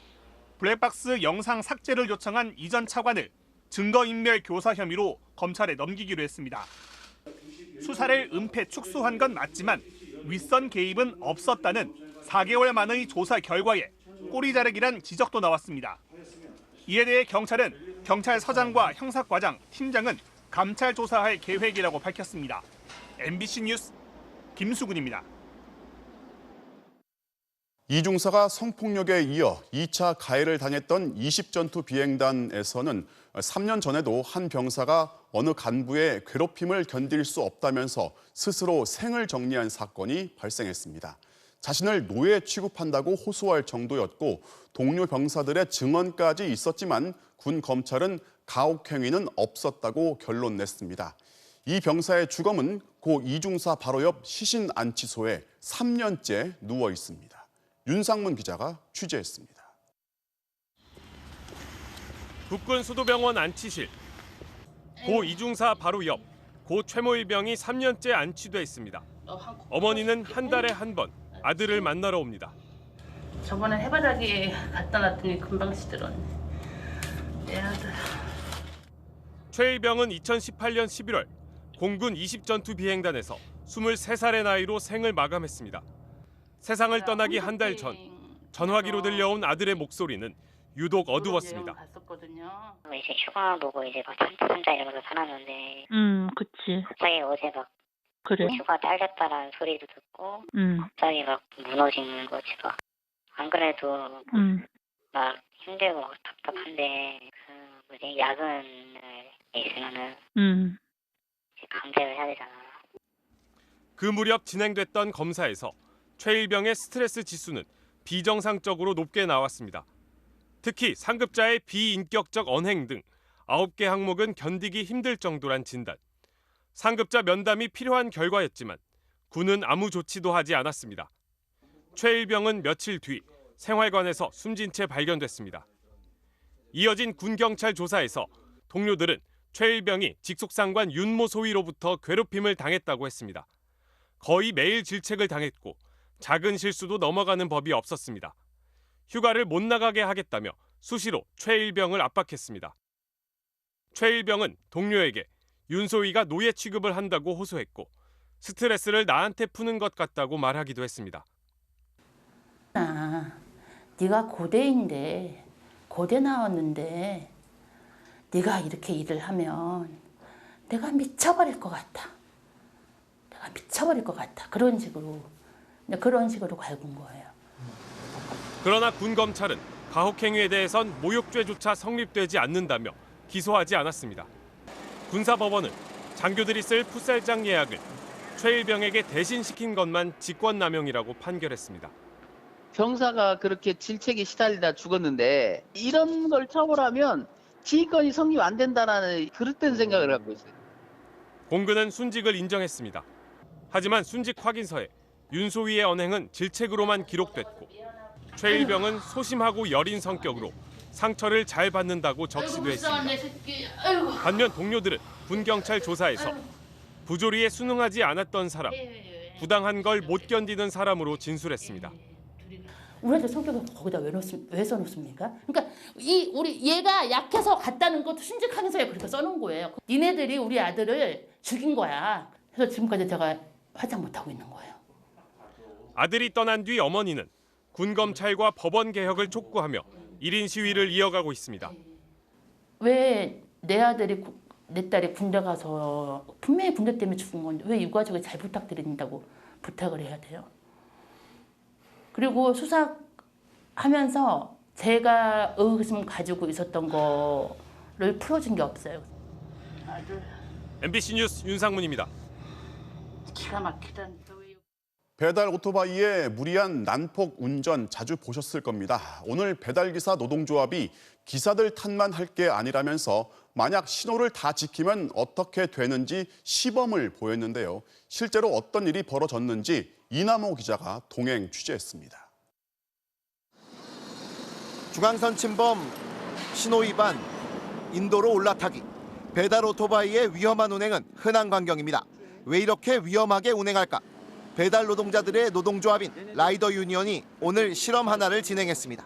블랙박스 영상 삭제를 요청한 이 전 차관을 증거인멸 교사 혐의로 검찰에 넘기기로 했습니다. 수사를 은폐 축소한 건 맞지만 윗선 개입은 없었다는 4개월 만의 조사 결과에 꼬리 자르기란 지적도 나왔습니다. 이에 대해 경찰은 경찰서장과 형사과장, 팀장은 감찰 조사할 계획이라고 밝혔습니다. MBC 뉴스 김수근입니다. 이 중사가 성폭력에 이어 2차 가해를 당했던 20전투 비행단에서는 3년 전에도 한 병사가 어느 간부의 괴롭힘을 견딜 수 없다면서 스스로 생을 정리한 사건이 발생했습니다. 자신을 노예 취급한다고 호소할 정도였고 동료 병사들의 증언까지 있었지만 군 검찰은 가혹 행위는 없었다고 결론 냈습니다. 이 병사의 주검은 고 이중사 바로 옆 시신안치소에 3년째 누워 있습니다. 윤상문 기자가 취재했습니다. 국군수도병원 안치실. 고 이중사 바로 옆 고 최모일병이 3년째 안치돼 있습니다. 어머니는 한 달에 한 번 아들을 만나러 옵니다. 저번에 해바라기 갖다 놨더니 금방 시들었네. 내 아들. 최일병은 2018년 11월 공군 20전투 비행단에서 23살의 나이로 생을 마감했습니다. 세상을 떠나기 한 달 전 전화기로 들려온 아들의 목소리는 유독 어두웠습니다. 이제 휴가 보고 이제 막 삼자 이러면서 살았는데, 그치. 갑자기 어제 막 그래. 휴가 딸렸다라는 소리도 듣고, 갑자기 막 무너지는 거지 막. 안 그래도 막 힘들고 답답한데 그 뭐지 야근을 있으면은 이제 강제를 해야 되잖아. 그 무렵 진행됐던 검사에서 최일병의 스트레스 지수는 비정상적으로 높게 나왔습니다. 특히 상급자의 비인격적 언행 등 9개 항목은 견디기 힘들 정도란 진단. 상급자 면담이 필요한 결과였지만 군은 아무 조치도 하지 않았습니다. 최일병은 며칠 뒤 생활관에서 숨진 채 발견됐습니다. 이어진 군경찰 조사에서 동료들은 최일병이 직속상관 윤모 소위로부터 괴롭힘을 당했다고 했습니다. 거의 매일 질책을 당했고 작은 실수도 넘어가는 법이 없었습니다. 휴가를 못 나가게 하겠다며 수시로 최일병을 압박했습니다. 최일병은 동료에게 윤소위가 노예 취급을 한다고 호소했고 스트레스를 나한테 푸는 것 같다고 말하기도 했습니다. 네가 고대인데 고대 나왔는데 네가 이렇게 일을 하면 내가 미쳐버릴 것 같아. 내가 미쳐버릴 것 같아. 그런 식으로 갈군 거예요. 그러나 군 검찰은 가혹행위에 대해선 모욕죄조차 성립되지 않는다며 기소하지 않았습니다. 군사법원은 장교들이 쓸 풋살장 예약을 최일병에게 대신 시킨 것만 직권남용이라고 판결했습니다. 병사가 그렇게 질책에 시달리다 죽었는데 이런 걸 처벌하면 지휘권이 성립 안 된다는 그릇된 생각을 갖고 있어요. 공군은 순직을 인정했습니다. 하지만 순직 확인서에 윤소위의 언행은 질책으로만 기록됐고 최일병은 소심하고 여린 성격으로 상처를 잘 받는다고 적시도 했습니다. 반면 동료들은 군경찰 조사에서 부조리에 순응하지 않았던 사람, 부당한 걸 못 견디는 사람으로 진술했습니다. 우리 아들 성격을 거기다 왜 써놓습니까? 그러니까 우리 얘가 약해서 갔다는 것도 순직 확인서에 그렇게 써놓은 거예요. 니네들이 우리 아들을 죽인 거야. 그래서 지금까지 제가 화장 못하고 있는 거예요. 아들이 떠난 뒤 어머니는 군검찰과 법원 개혁을 촉구하며 1인 시위를 이어가고 있습니다. 왜 내 아들이 내 딸이 군대 가서 분명히 군대 때문에 죽은 건데 왜 유가족에 잘 부탁드린다고 부탁을 해야 돼요? 그리고 수사하면서 제가 의구심 가지고 있었던 거를 풀어준 게 없어요. MBC 뉴스 윤상문입니다. 기가 막히다. 배달 오토바이의 무리한 난폭 운전 자주 보셨을 겁니다. 오늘 배달기사 노동조합이 기사들 탓만 할 게 아니라면서 만약 신호를 다 지키면 어떻게 되는지 시범을 보였는데요. 실제로 어떤 일이 벌어졌는지 이남호 기자가 동행 취재했습니다. 중앙선 침범, 신호 위반, 인도로 올라타기, 배달 오토바이의 위험한 운행은 흔한 광경입니다. 왜 이렇게 위험하게 운행할까? 배달 노동자들의 노동조합인 라이더 유니언이 오늘 실험 하나를 진행했습니다.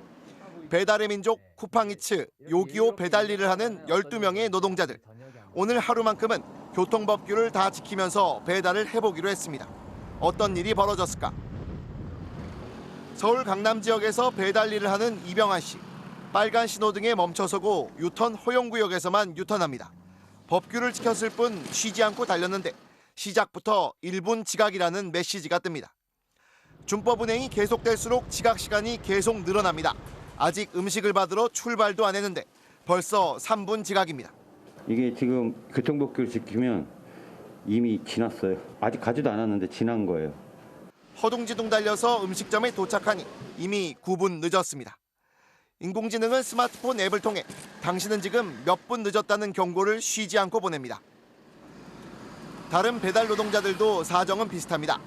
배달의 민족 쿠팡이츠 요기요 배달 일을 하는 12명의 노동자들. 오늘 하루만큼은 교통법규를 다 지키면서 배달을 해보기로 했습니다. 어떤 일이 벌어졌을까? 서울 강남 지역에서 배달 일을 하는 이병환 씨. 빨간 신호등에 멈춰서고 유턴 허용구역에서만 유턴합니다. 법규를 지켰을 뿐 쉬지 않고 달렸는데 시작부터 1분 지각이라는 메시지가 뜹니다. 준법 운행이 계속될수록 지각 시간이 계속 늘어납니다. 아직 음식을 받으러 출발도 안 했는데 벌써 3분 지각입니다. 이게 지금 교통법규를 지키면 이미 지났어요. 아직 가지도 않았는데 지난 거예요. 허둥지둥 달려서 음식점에 도착하니 이미 9분 늦었습니다. 인공지능은 스마트폰 앱을 통해 당신은 지금 몇 분 늦었다는 경고를 쉬지 않고 보냅니다. 다른 배달 노동자들도 사정은 비슷합니다.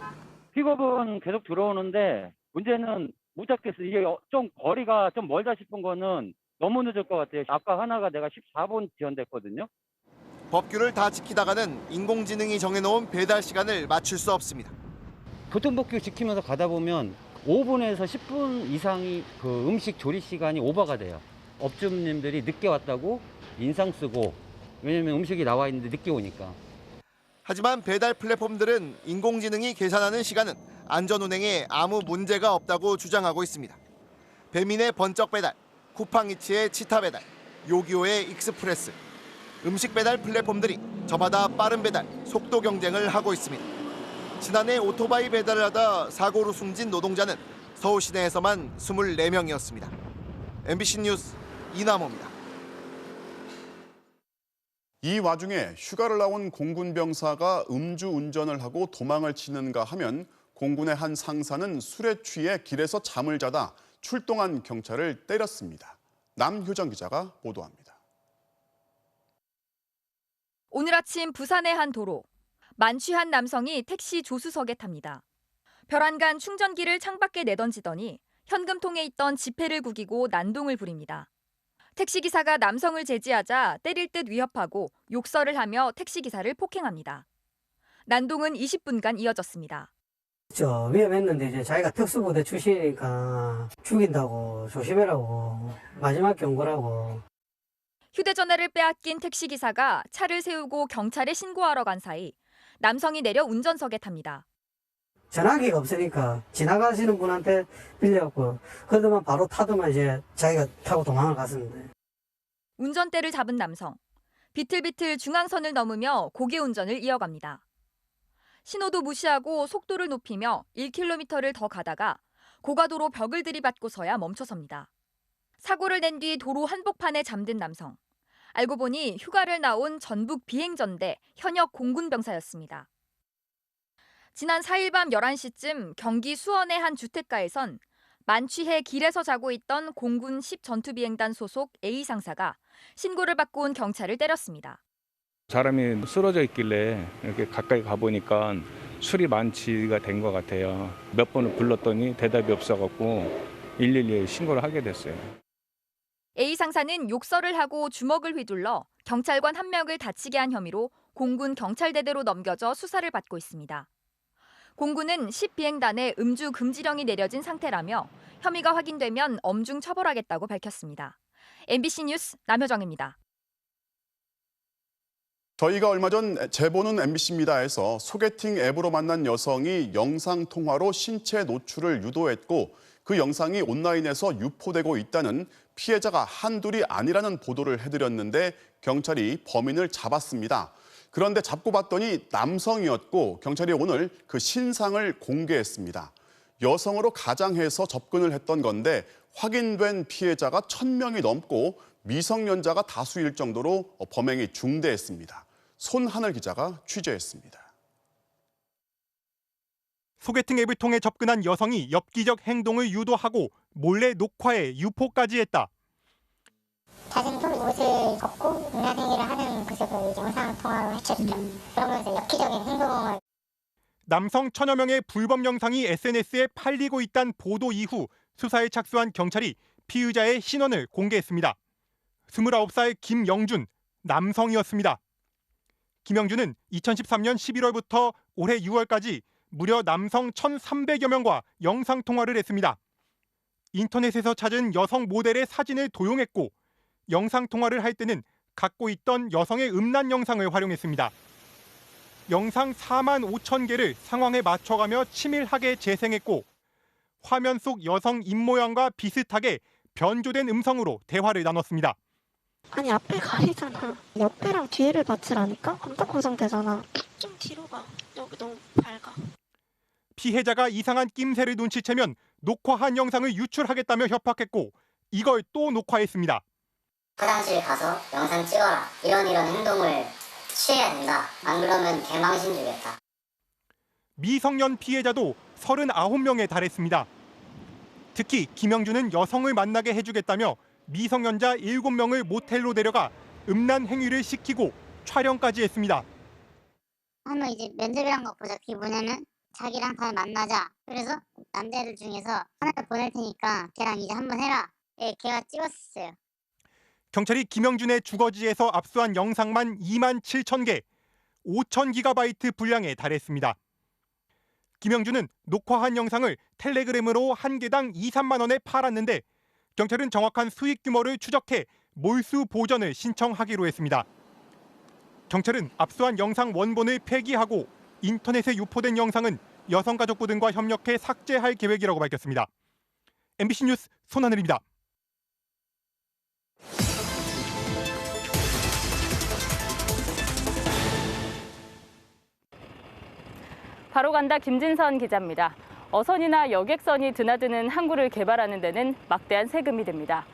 픽업은 계속 들어오는데 문제는 못 잡겠어요. 이게 좀 거리가 좀 멀다 싶은 거는 너무 늦을 것 같아요. 아까 하나가 내가 14분 지연됐거든요. 법규를 다 지키다가는 인공지능이 정해놓은 배달 시간을 맞출 수 없습니다. 교통법규 지키면서 가다 보면 5분에서 10분 이상이 그 음식 조리 시간이 오버가 돼요. 업주님들이 늦게 왔다고 인상 쓰고, 왜냐면 음식이 나와 있는데 늦게 오니까. 하지만 배달 플랫폼들은 인공지능이 계산하는 시간은 안전운행에 아무 문제가 없다고 주장하고 있습니다. 배민의 번쩍 배달, 쿠팡이츠의 치타 배달, 요기요의 익스프레스. 음식 배달 플랫폼들이 저마다 빠른 배달, 속도 경쟁을 하고 있습니다. 지난해 오토바이 배달을 하다 사고로 숨진 노동자는 서울 시내에서만 24명이었습니다. MBC 뉴스 이남호입니다. 이 와중에 휴가를 나온 공군 병사가 음주운전을 하고 도망을 치는가 하면 공군의 한 상사는 술에 취해 길에서 잠을 자다 출동한 경찰을 때렸습니다. 남효정 기자가 보도합니다. 오늘 아침 부산의 한 도로. 만취한 남성이 택시 조수석에 탑니다. 벼란간 충전기를 창밖에 내던지더니 현금통에 있던 지폐를 구기고 난동을 부립니다. 택시기사가 남성을 제지하자 때릴 듯 위협하고 욕설을 하며 택시기사를 폭행합니다. 난동은 20분간 이어졌습니다. 위험했는데 이제 자기가 특수부대 출신이니까 죽인다고 조심해라고 마지막 경고라고. 휴대전화를 빼앗긴 택시기사가 차를 세우고 경찰에 신고하러 간 사이 남성이 내려 운전석에 탑니다. 전화기가 없으니까 지나가시는 분한테 빌려갖고 그러더만 바로 타더만 이제 자기가 타고 도망을 갔었는데. 운전대를 잡은 남성. 비틀비틀 중앙선을 넘으며 고개운전을 이어갑니다. 신호도 무시하고 속도를 높이며 1km를 더 가다가 고가도로 벽을 들이받고서야 멈춰섭니다. 사고를 낸 뒤 도로 한복판에 잠든 남성. 알고 보니 휴가를 나온 전북 비행전대 현역 공군병사였습니다. 지난 4일 밤 11시쯤 경기 수원의 한 주택가에선 만취해 길에서 자고 있던 공군 10 전투비행단 소속 A 상사가 신고를 받고 온 경찰을 때렸습니다. 사람이 쓰러져 있길래 이렇게 가까이 가보니까 술이 만취가 된 것 같아요. 몇 번을 불렀더니 대답이 없어갖고 112에 신고를 하게 됐어요. A 상사는 욕설을 하고 주먹을 휘둘러 경찰관 1명을 다치게 한 혐의로 공군 경찰대대로 넘겨져 수사를 받고 있습니다. 공군은 10 비행단에 음주 금지령이 내려진 상태라며 혐의가 확인되면 엄중 처벌하겠다고 밝혔습니다. MBC 뉴스 남효정입니다. 저희가 얼마 전 제보는 MBC입니다에서 소개팅 앱으로 만난 여성이 영상통화로 신체 노출을 유도했고 그 영상이 온라인에서 유포되고 있다는 피해자가 한둘이 아니라는 보도를 해드렸는데 경찰이 범인을 잡았습니다. 그런데 잡고 봤더니 남성이었고 경찰이 오늘 그 신상을 공개했습니다. 여성으로 가장해서 접근을 했던 건데 확인된 피해자가 1,000명이 넘고 미성년자가 다수일 정도로 범행이 중대했습니다. 손하늘 기자가 취재했습니다. 소개팅 앱을 통해 접근한 여성이 엽기적 행동을 유도하고 몰래 녹화해 유포까지 했다. 자신도 옷을 벗고 음란행위를 하는 모습을 영상통화로 해쳤다. 그러면서 엽기적인 행동을. 남성 1,000여 명의 불법 영상이 SNS에 팔리고 있다는 보도 이후 수사에 착수한 경찰이 피의자의 신원을 공개했습니다. 29살 김영준, 남성이었습니다. 김영준은 2013년 11월부터 올해 6월까지 무려 남성 1,300여 명과 영상통화를 했습니다. 인터넷에서 찾은 여성 모델의 사진을 도용했고 영상통화를 할 때는 갖고 있던 여성의 음란 영상을 활용했습니다. 영상 4만 5천 개를 상황에 맞춰가며 치밀하게 재생했고 화면 속 여성 입모양과 비슷하게 변조된 음성으로 대화를 나눴습니다. 아니 앞에 가리잖아. 옆에랑 뒤에를 맞추라니까? 깜짝 고정되잖아. 좀 뒤로 가. 여기 너무 밝아. 피해자가 이상한 낌새를 눈치채면 녹화한 영상을 유출하겠다며 협박했고 이걸 또 녹화했습니다. 화장실 가서 영상 찍어라. 이런 행동을 취해야 된다. 안 그러면 개망신 주겠다. 미성년 피해자도 39명에 달했습니다. 특히 김영준은 여성을 만나게 해주겠다며 미성년자 7명을 모텔로 데려가 음란 행위를 시키고 촬영까지 했습니다. 한번 이제 면접이란 거 보자. 그게 뭐냐면 자기랑 다음에 만나자. 그래서 남자애들 중에서 하나를 보낼 테니까 걔랑 이제 한번 해라. 예, 걔가 찍었어요. 경찰이 김영준의 주거지에서 압수한 영상만 2만 7천 개, 5,000GB 분량에 달했습니다. 김영준은 녹화한 영상을 텔레그램으로 한 개당 2, 3만 원에 팔았는데 경찰은 정확한 수익 규모를 추적해 몰수 보전을 신청하기로 했습니다. 경찰은 압수한 영상 원본을 폐기하고 인터넷에 유포된 영상은 여성가족부 등과 협력해 삭제할 계획이라고 밝혔습니다. MBC 뉴스 손하늘입니다. 바로 간다 김진선 기자입니다. 어선이나 여객선이 드나드는 항구를 개발하는 데는 막대한 세금이 듭니다.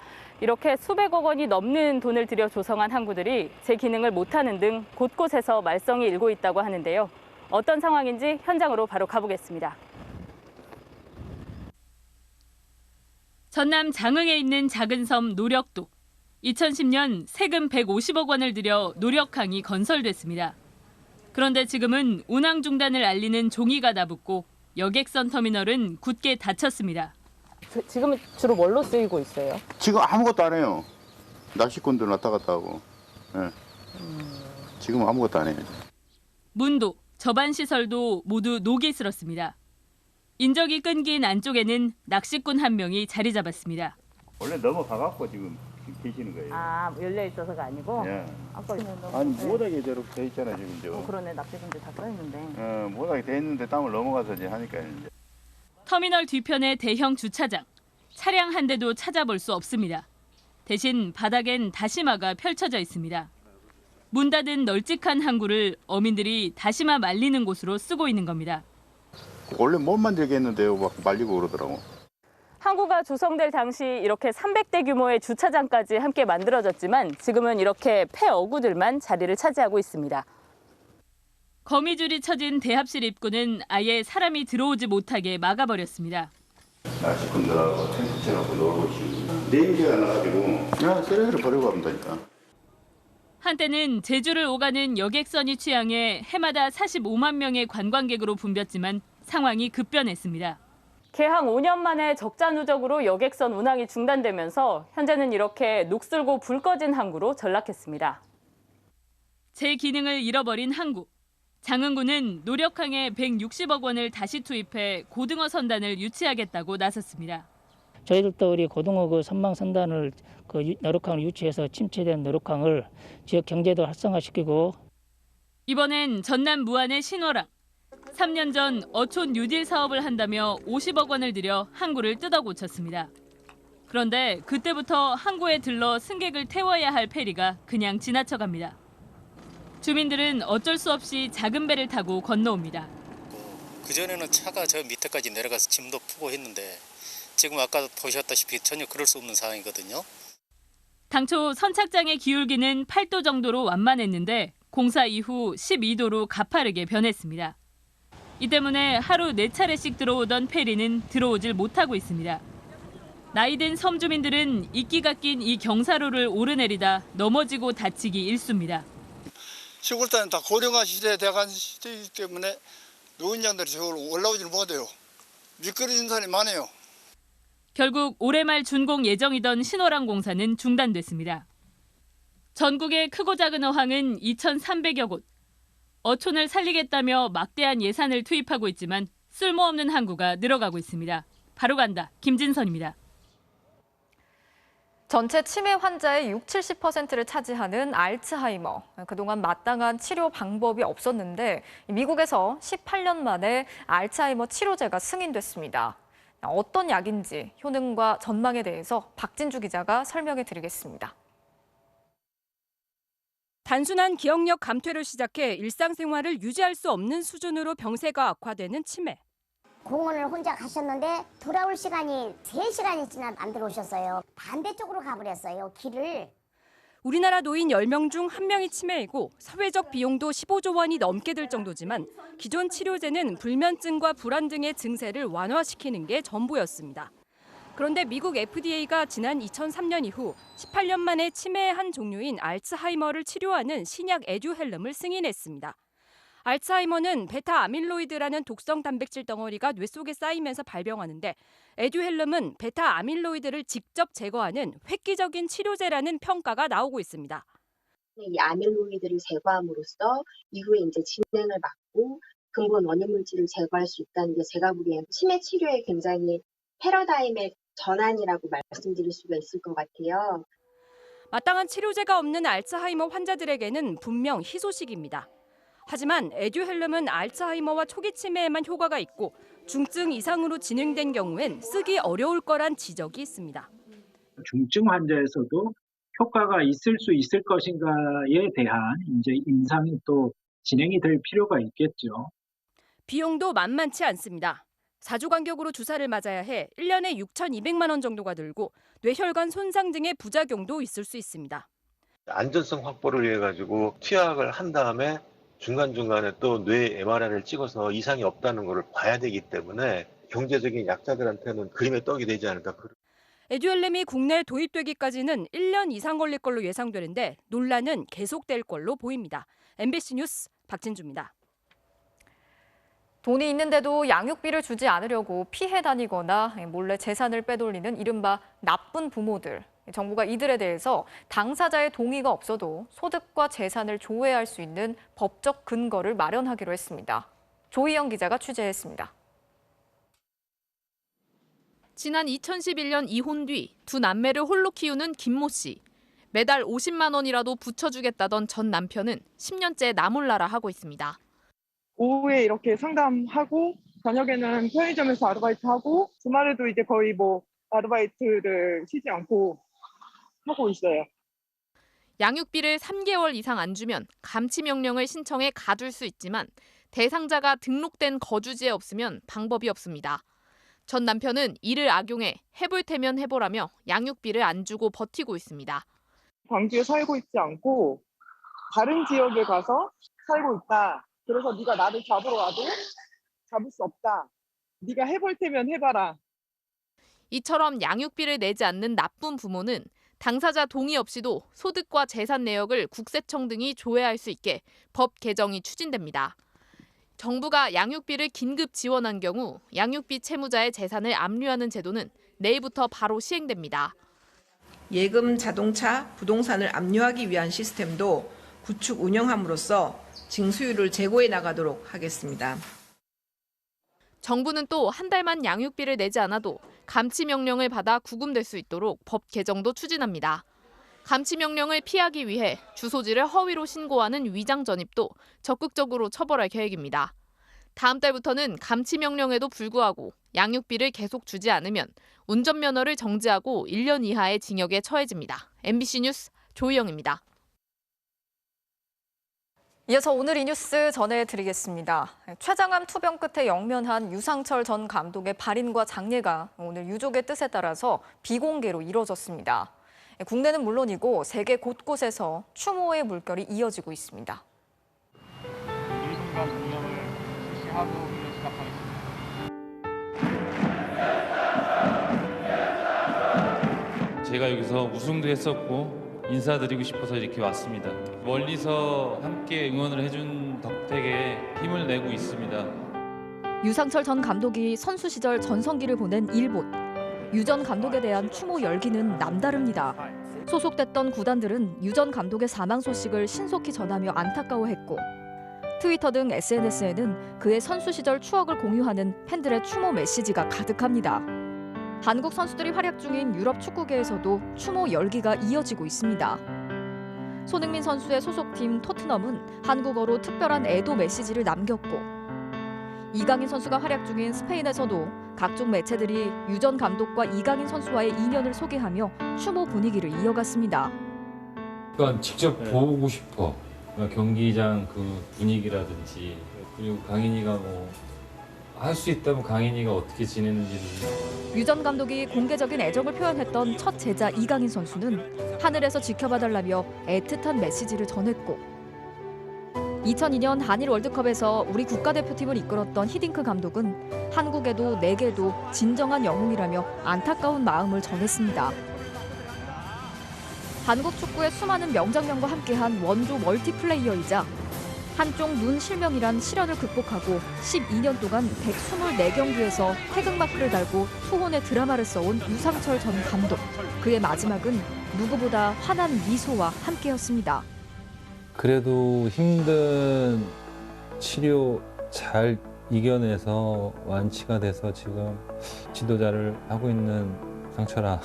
이렇게 수백억 원이 넘는 돈을 들여 조성한 항구들이 제 기능을 못하는 등 곳곳에서 말썽이 일고 있다고 하는데요. 어떤 상황인지 현장으로 바로 가보겠습니다. 전남 장흥에 있는 작은 섬 노력도. 2010년 세금 150억 원을 들여 노력항이 건설됐습니다. 그런데 지금은 운항 중단을 알리는 종이가 나붙고 여객선 터미널은 굳게 닫혔습니다. 지금은 주로 뭘로 쓰이고 있어요? 지금 아무것도 안 해요. 낚시꾼들 왔다 갔다 하고. 네. 지금 아무것도 안 해요. 문도, 접안시설도 모두 녹이 슬었습니다. 인적이 끊긴 안쪽에는 낚시꾼 한 명이 자리 잡았습니다. 원래 넘어가갖고 지금 계시는 거예요. 아, 열려 있어서가 아니고? 예. 아까 아니 모닥이 저렇게 돼 있잖아요 지금 저. 그러네, 낚시꾼들 다 써있는데. 모닥이 돼 있는데 땅을 넘어가서 이제 하니까 이제. 터미널 뒤편의 대형 주차장. 차량 한 대도 찾아볼 수 없습니다. 대신 바닥엔 다시마가 펼쳐져 있습니다. 문 닫은 널찍한 항구를 어민들이 다시마 말리는 곳으로 쓰고 있는 겁니다. 원래 못 만들게 했는데요, 막 말리고 그러더라고. 항구가 조성될 당시 이렇게 300대 규모의 주차장까지 함께 만들어졌지만 지금은 이렇게 폐어구들만 자리를 차지하고 있습니다. 거미줄이 쳐진 대합실 입구는 아예 사람이 들어오지 못하게 막아버렸습니다. 낚시꾼들하고 텐트 쳐갖고 놀고 있고 냄새가 나가지고 그냥 쓰레기를 버리고 간다니까. 한때는 제주를 오가는 여객선이 취항해 해마다 45만 명의 관광객으로 붐볐지만 상황이 급변했습니다. 개항 5년 만에 적자 누적으로 여객선 운항이 중단되면서 현재는 이렇게 녹슬고 불 꺼진 항구로 전락했습니다. 제 기능을 잃어버린 항구. 장흥군은 노력항에 160억 원을 다시 투입해 고등어 선단을 유치하겠다고 나섰습니다. 저희들도 우리 고등어 선망 선단을 노력항을 유치해서 침체된 노력항을 지역 경제도 활성화시키고 이번엔 전남 무안의 신월항. 3년 전 어촌 뉴딜 사업을 한다며 50억 원을 들여 항구를 뜯어 고쳤습니다. 그런데 그때부터 항구에 들러 승객을 태워야 할 페리가 그냥 지나쳐갑니다. 주민들은 어쩔 수 없이 작은 배를 타고 건너옵니다. 그전에는 차가 저 밑에까지 내려가서 짐도 푸고 했는데 지금 아까 보셨다시피 전혀 그럴 수 없는 상황이거든요. 당초 선착장의 기울기는 8도 정도로 완만했는데 공사 이후 12도로 가파르게 변했습니다. 이 때문에 하루 4차례씩 들어오던 페리는 들어오질 못하고 있습니다. 나이든 섬 주민들은 이끼가 낀 이 경사로를 오르내리다 넘어지고 다치기 일쑤입니다. 시골 땅은 다 고령화 시대에 돼간 시대이기 때문에 노인장들이 저걸 올라오지를 못해요. 미끄러진 산이 많아요. 결국 올해 말 준공 예정이던 신월항 공사는 중단됐습니다. 전국의 크고 작은 어항은 2,300여 곳. 어촌을 살리겠다며 막대한 예산을 투입하고 있지만 쓸모없는 항구가 늘어가고 있습니다. 바로 간다. 김진선입니다. 전체 치매 환자의 60-70%를 차지하는 알츠하이머. 그동안 마땅한 치료 방법이 없었는데 미국에서 18년 만에 알츠하이머 치료제가 승인됐습니다. 어떤 약인지 효능과 전망에 대해서 박진주 기자가 설명해 드리겠습니다. 단순한 기억력 감퇴로 시작해 일상생활을 유지할 수 없는 수준으로 병세가 악화되는 치매. 공원을 혼자 가셨는데 돌아올 시간이 3시간이 지나 안 들어오셨어요. 반대쪽으로 가버렸어요, 길을. 우리나라 노인 10명 중 1명이 치매이고 사회적 비용도 15조 원이 넘게 들 정도지만 기존 치료제는 불면증과 불안 등의 증세를 완화시키는 게 전부였습니다. 그런데 미국 FDA가 지난 2003년 이후 18년 만에 치매의 한 종류인 알츠하이머를 치료하는 신약 에듀헬름을 승인했습니다. 알츠하이머는 베타 아밀로이드라는 독성 단백질 덩어리가 뇌 속에 쌓이면서 발병하는데 에듀헬름은 베타 아밀로이드를 직접 제거하는 획기적인 치료제라는 평가가 나오고 있습니다. 이 아밀로이드를 제거함으로써 이후에 이제 진행을 막고 근본 원인 물질을 제거할 수 있다는 게 제가 보기엔 치매 치료에 굉장히 패러다임의 전환이라고 말씀드릴 수가 있을 것 같아요. 마땅한 치료제가 없는 알츠하이머 환자들에게는 분명 희소식입니다. 하지만 에듀헬름은 알츠하이머와 초기 치매에만 효과가 있고 중증 이상으로 진행된 경우엔 쓰기 어려울 거란 지적이 있습니다. 중증 환자에서도 효과가 있을 수 있을 것인가에 대한 이제 임상이 또 진행이 될 필요가 있겠죠. 비용도 만만치 않습니다. 4주 간격으로 주사를 맞아야 해 1년에 6,200만 원 정도가 들고 뇌혈관 손상 등의 부작용도 있을 수 있습니다. 안전성 확보를 해가지고 투약을 한 다음에 중간중간에 또 뇌 MRI를 찍어서 이상이 없다는 것을 봐야 되기 때문에 경제적인 약자들한테는 그림의 떡이 되지 않을까. 에듀헬름이 국내에 도입되기까지는 1년 이상 걸릴 걸로 예상되는데 논란은 계속될 걸로 보입니다. MBC 뉴스 박진주입니다. 돈이 있는데도 양육비를 주지 않으려고 피해 다니거나 몰래 재산을 빼돌리는 이른바 나쁜 부모들. 정부가 이들에 대해서 당사자의 동의가 없어도 소득과 재산을 조회할 수 있는 법적 근거를 마련하기로 했습니다. 조희영 기자가 취재했습니다. 지난 2011년 이혼 뒤 두 남매를 홀로 키우는 김모 씨. 매달 50만 원이라도 붙여주겠다던 전 남편은 10년째 나몰라라 하고 있습니다. 오후에 이렇게 상담하고 저녁에는 편의점에서 아르바이트하고 주말에도 이제 거의 아르바이트를 쉬지 않고 하고 있어요. 양육비를 3개월 이상 안 주면 감치 명령을 신청해 가둘 수 있지만 대상자가 등록된 거주지에 없으면 방법이 없습니다. 전 남편은 이를 악용해 해볼 테면 해보라며 양육비를 안 주고 버티고 있습니다. 광주에 살고 있지 않고 다른 지역에 가서 살고 있다. 그래서 네가 나를 잡으러 와도 잡을 수 없다. 네가 해볼 테면 해봐라. 이처럼 양육비를 내지 않는 나쁜 부모는 당사자 동의 없이도 소득과 재산 내역을 국세청 등이 조회할 수 있게 법 개정이 추진됩니다. 정부가 양육비를 긴급 지원한 경우 양육비 채무자의 재산을 압류하는 제도는 내일부터 바로 시행됩니다. 예금 자동차, 부동산을 압류하기 위한 시스템도 구축 운영함으로써 징수율을 제고해 나가도록 하겠습니다. 정부는 또 한 달만 양육비를 내지 않아도 감치명령을 받아 구금될 수 있도록 법 개정도 추진합니다. 감치명령을 피하기 위해 주소지를 허위로 신고하는 위장 전입도 적극적으로 처벌할 계획입니다. 다음 달부터는 감치명령에도 불구하고 양육비를 계속 주지 않으면 운전면허를 정지하고 1년 이하의 징역에 처해집니다. MBC 뉴스 조희영입니다. 이어서 오늘 이 뉴스 전해드리겠습니다. 췌장암 투병 끝에 영면한 유상철 전 감독의 발인과 장례가 오늘 유족의 뜻에 따라서 비공개로 이뤄졌습니다. 국내는 물론이고 세계 곳곳에서 추모의 물결이 이어지고 있습니다. 1분간 운영을 실시하고 시작하겠습니다. 제가 여기서 우승도 했었고 인사드리고 싶어서 이렇게 왔습니다. 멀리서 함께 응원을 해준 덕택에 힘을 내고 있습니다. 유상철 전 감독이 선수 시절 전성기를 보낸 일본. 유 전 감독에 대한 추모 열기는 남다릅니다. 소속됐던 구단들은 유 전 감독의 사망 소식을 신속히 전하며 안타까워했고 트위터 등 SNS에는 그의 선수 시절 추억을 공유하는 팬들의 추모 메시지가 가득합니다. 한국 선수들이 활약 중인 유럽 축구계에서도 추모 열기가 이어지고 있습니다. 손흥민 선수의 소속팀 토트넘은 한국어로 특별한 애도 메시지를 남겼고 이강인 선수가 활약 중인 스페인에서도 각종 매체들이 유 전 감독과 이강인 선수와의 인연을 소개하며 추모 분위기를 이어갔습니다. 그러니까 직접 보고 싶어. 그러니까 경기장 그 분위기라든지 그리고 강인이가 할 수 있다면 강인이가 어떻게 지내는지를. 유 전 감독이 공개적인 애정을 표현했던 첫 제자 이강인 선수는 하늘에서 지켜봐달라며 애틋한 메시지를 전했고 2002년 한일 월드컵에서 우리 국가대표팀을 이끌었던 히딩크 감독은 한국에도 내게도 진정한 영웅이라며 안타까운 마음을 전했습니다. 한국 축구의 수많은 명장면과 함께한 원조 멀티플레이어이자 한쪽 눈 실명이란 시련을 극복하고 12년 동안 124경기에서 태극마크를 달고 투혼의 드라마를 써온 유상철 전 감독. 그의 마지막은 누구보다 환한 미소와 함께였습니다. 그래도 힘든 치료 잘 이겨내서 완치가 돼서 지금 지도자를 하고 있는 상철아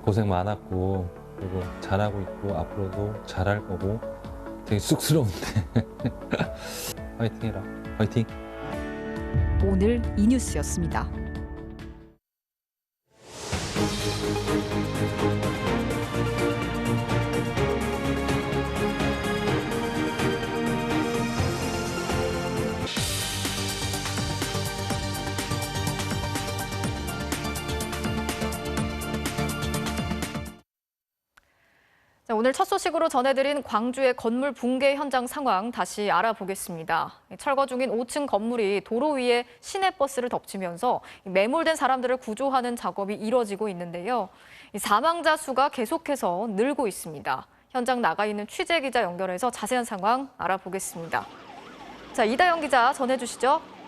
고생 많았고 그리고 잘하고 있고 앞으로도 잘할 거고 되게 쑥스러운데 화이팅 해라. 화이팅. 오늘 이 뉴스였습니다. 오늘 첫 소식으로 전해드린 광주의 건물 붕괴 현장 상황 다시 알아보겠습니다. 철거 중인 5층 건물이 도로 위에 시내버스를 덮치면서 매몰된 사람들을 구조하는 작업이 이뤄지고 있는데요. 사망자 수가 계속해서 늘고 있습니다. 현장 나가 있는 취재 기자 연결해서 자세한 상황 알아보겠습니다. 자, 이다영 기자 전해주시죠.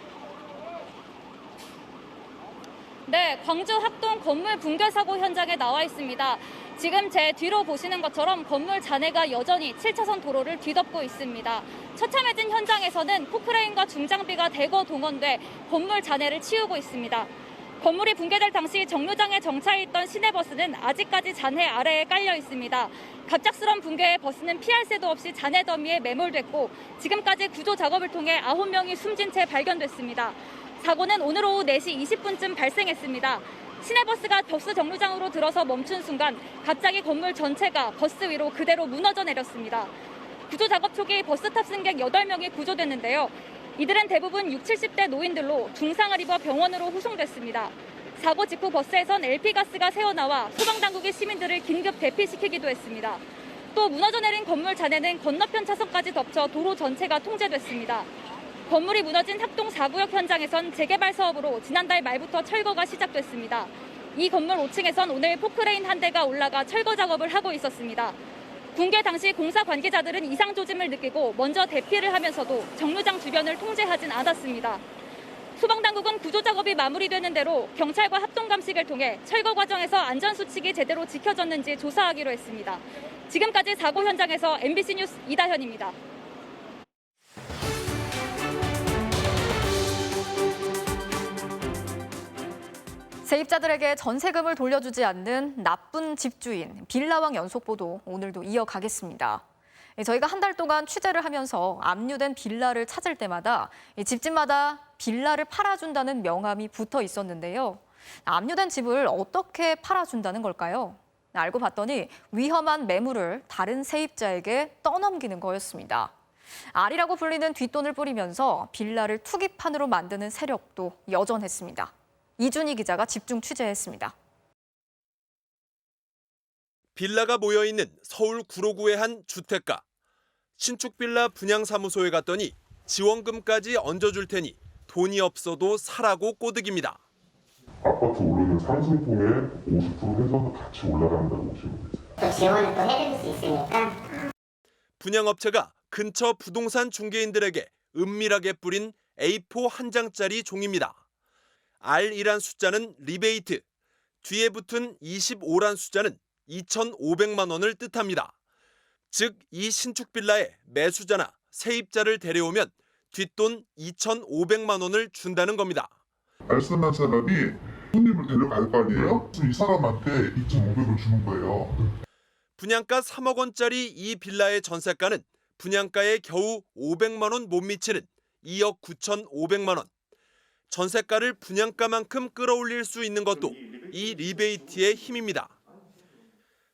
네, 광주 학동 건물 붕괴 사고 현장에 나와 있습니다. 지금 제 뒤로 보시는 것처럼 건물 잔해가 여전히 7차선 도로를 뒤덮고 있습니다. 처참해진 현장에서는 포크레인과 중장비가 대거 동원돼 건물 잔해를 치우고 있습니다. 건물이 붕괴될 당시 정류장에 정차해 있던 시내버스는 아직까지 잔해 아래에 깔려 있습니다. 갑작스런 붕괴에 버스는 피할 새도 없이 잔해 더미에 매몰됐고 지금까지 구조 작업을 통해 9명이 숨진 채 발견됐습니다. 사고는 오늘 오후 4시 20분쯤 발생했습니다. 시내버스가 버스 정류장으로 들어서 멈춘 순간 갑자기 건물 전체가 버스 위로 그대로 무너져 내렸습니다. 구조 작업 초기 버스 탑승객 8명이 구조됐는데요. 이들은 대부분 60, 70대 노인들로 중상을 입어 병원으로 후송됐습니다. 사고 직후 버스에선 LP가스가 새어나와 소방당국이 시민들을 긴급 대피시키기도 했습니다. 또 무너져 내린 건물 잔해는 건너편 차선까지 덮쳐 도로 전체가 통제됐습니다. 건물이 무너진 학동 4구역 현장에선 재개발 사업으로 지난달 말부터 철거가 시작됐습니다. 이 건물 5층에선 오늘 포크레인 한 대가 올라가 철거 작업을 하고 있었습니다. 붕괴 당시 공사 관계자들은 이상 조짐을 느끼고 먼저 대피를 하면서도 정류장 주변을 통제하진 않았습니다. 소방당국은 구조 작업이 마무리되는 대로 경찰과 합동 감식을 통해 철거 과정에서 안전 수칙이 제대로 지켜졌는지 조사하기로 했습니다. 지금까지 사고 현장에서 MBC 뉴스 이다현입니다. 세입자들에게 전세금을 돌려주지 않는 나쁜 집주인, 빌라왕 연속보도 오늘도 이어가겠습니다. 저희가 한 달 동안 취재를 하면서 압류된 빌라를 찾을 때마다 집집마다 빌라를 팔아준다는 명함이 붙어 있었는데요. 압류된 집을 어떻게 팔아준다는 걸까요? 알고 봤더니 위험한 매물을 다른 세입자에게 떠넘기는 거였습니다. 알이라고 불리는 뒷돈을 뿌리면서 빌라를 투기판으로 만드는 세력도 여전했습니다. 이준희 기자가 집중 취재했습니다. 빌라가 모여있는 서울 구로구의 한 주택가. 신축 빌라 분양사무소에 갔더니 지원금까지 얹어줄 테니 돈이 없어도 사라고 꼬드깁니다. 아파트 오르는 상승분에 50% 해서 같이 올라간다고 보시면 되죠. 또 지원을 또 해드릴 수 있으니까. 분양업체가 근처 부동산 중개인들에게 은밀하게 뿌린 A4 한 장짜리 종입니다. R이란 숫자는 리베이트, 뒤에 붙은 25란 숫자는 2,500만 원을 뜻합니다. 즉, 이 신축 빌라에 매수자나 세입자를 데려오면 뒷돈 2,500만 원을 준다는 겁니다. 말씀한 사람이 손님을 데려갈 거 아니에요? 이 사람한테 2,500을 주는 거예요. 분양가 3억 원짜리 이 빌라의 전세가는 분양가에 겨우 500만 원 못 미치는 2억 9,500만 원. 전세가를 분양가만큼 끌어올릴 수 있는 것도 이 리베이트의 힘입니다.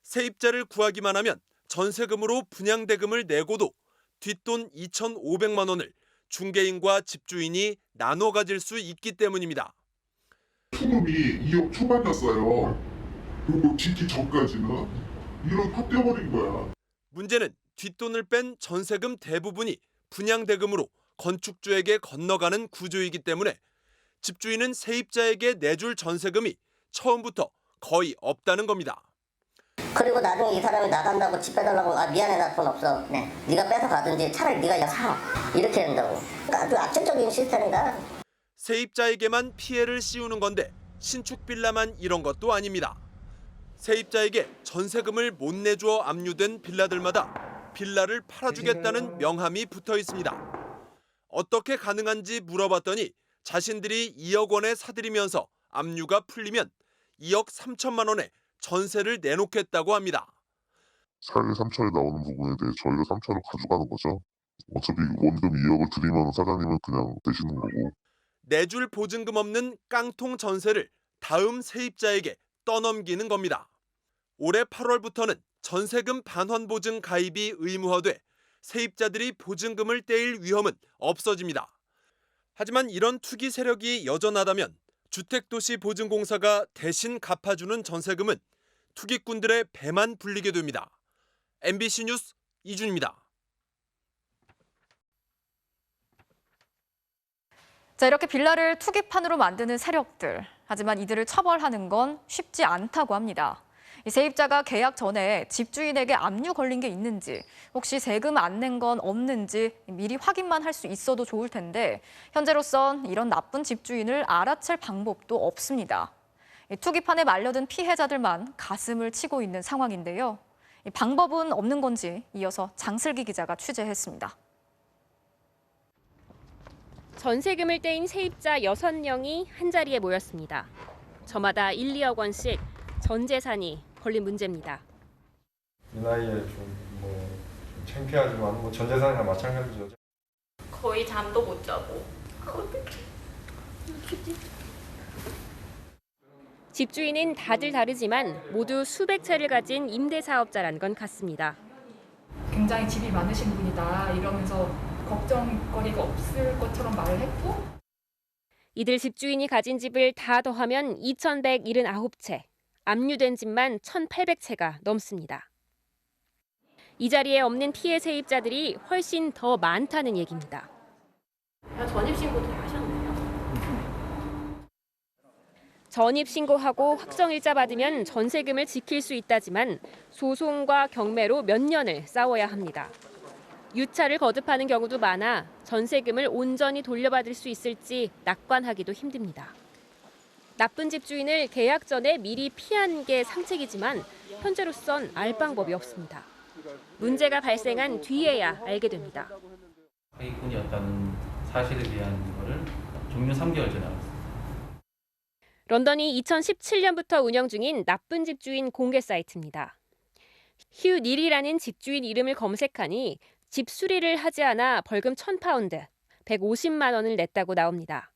세입자를 구하기만 하면 전세금으로 분양대금을 내고도 뒷돈 2,500만 원을 중개인과 집주인이 나눠 가질 수 있기 때문입니다. 투금이 2억 초반이었어요. 그리고 짓기 전까지는 이런 다 떼어버린 거야. 문제는 뒷돈을 뺀 전세금 대부분이 분양대금으로 건축주에게 건너가는 구조이기 때문에 집주인은 세입자에게 내줄 전세금이 처음부터 거의 없다는 겁니다. 그리고 나중에 이 사람이 나간다고 집 빼달라고 미안해 나 돈 없어. 네가 뺏어 가든지 차라리 네가 사. 이렇게 된다고. 아주 악질적인 시스템이다. 세입자에게만 피해를 씌우는 건데 신축 빌라만 이런 것도 아닙니다. 세입자에게 전세금을 못 내주어 압류된 빌라들마다 빌라를 팔아주겠다는 명함이 붙어 있습니다. 어떻게 가능한지 물어봤더니 자신들이 2억 원에 사들이면서 압류가 풀리면 2억 3천만 원에 전세를 내놓겠다고 합니다. 4일 3천에 나오는 부분에 대해 저희가 3천을 가져가는 거죠. 어차피 원금 2억을 드리면 사장님은 그냥 내시는 거고. 내줄 보증금 없는 깡통 전세를 다음 세입자에게 떠넘기는 겁니다. 올해 8월부터는 전세금 반환 보증 가입이 의무화돼 세입자들이 보증금을 떼일 위험은 없어집니다. 하지만 이런 투기 세력이 여전하다면 주택도시보증공사가 대신 갚아주는 전세금은 투기꾼들의 배만 불리게 됩니다. MBC 뉴스 이준입니다. 자, 이렇게 빌라를 투기판으로 만드는 세력들. 하지만 이들을 처벌하는 건 쉽지 않다고 합니다. 이 세입자가 계약 전에 집주인에게 압류 걸린 게 있는지, 혹시 세금 안 낸 건 없는지 미리 확인만 할 수 있어도 좋을 텐데 현재로선 이런 나쁜 집주인을 알아챌 방법도 없습니다. 이 투기판에 말려든 피해자들만 가슴을 치고 있는 상황인데요. 이 방법은 없는 건지 이어서 장슬기 기자가 취재했습니다. 전세금을 떼인 세입자 6명이 한자리에 모였습니다. 저마다 1, 2억 원씩 전 재산이 걸린 문제입니다. 이 나이에 좀 창피하지만 전 재산이랑 마찬가지죠. 거의 잠도 못 자고. 집주인은 다들 다르지만 모두 수백 채를 가진 임대사업자란 건 같습니다. 굉장히 집이 많으신 분이다 이러면서 걱정거리가 없을 것처럼 말을 했고, 이들 집주인이 가진 집을 다 더하면 2,179채, 압류된 집만 1,800채가 넘습니다. 이 자리에 없는 피해 세입자들이 훨씬 더 많다는 얘기입니다. 전입신고 다 하셨나요? 전입 신고하고 확정일자 받으면 전세금을 지킬 수 있다지만 소송과 경매로 몇 년을 싸워야 합니다. 유차를 거듭하는 경우도 많아 전세금을 온전히 돌려받을 수 있을지 낙관하기도 힘듭니다. 나쁜 집주인을 계약 전에 미리 피한 게 상책이지만 현재로선 알 방법이 없습니다. 문제가 발생한 뒤에야 알게 됩니다. 사기꾼이었다는 사실에 대한 거를 종료 3개월 전에 알았습니다. 런던이 2017년부터 운영 중인 나쁜 집주인 공개 사이트입니다. 휴 닐이라는 집주인 이름을 검색하니 집 수리를 하지 않아 벌금 1,000파운드, 150만 원을 냈다고 나옵니다.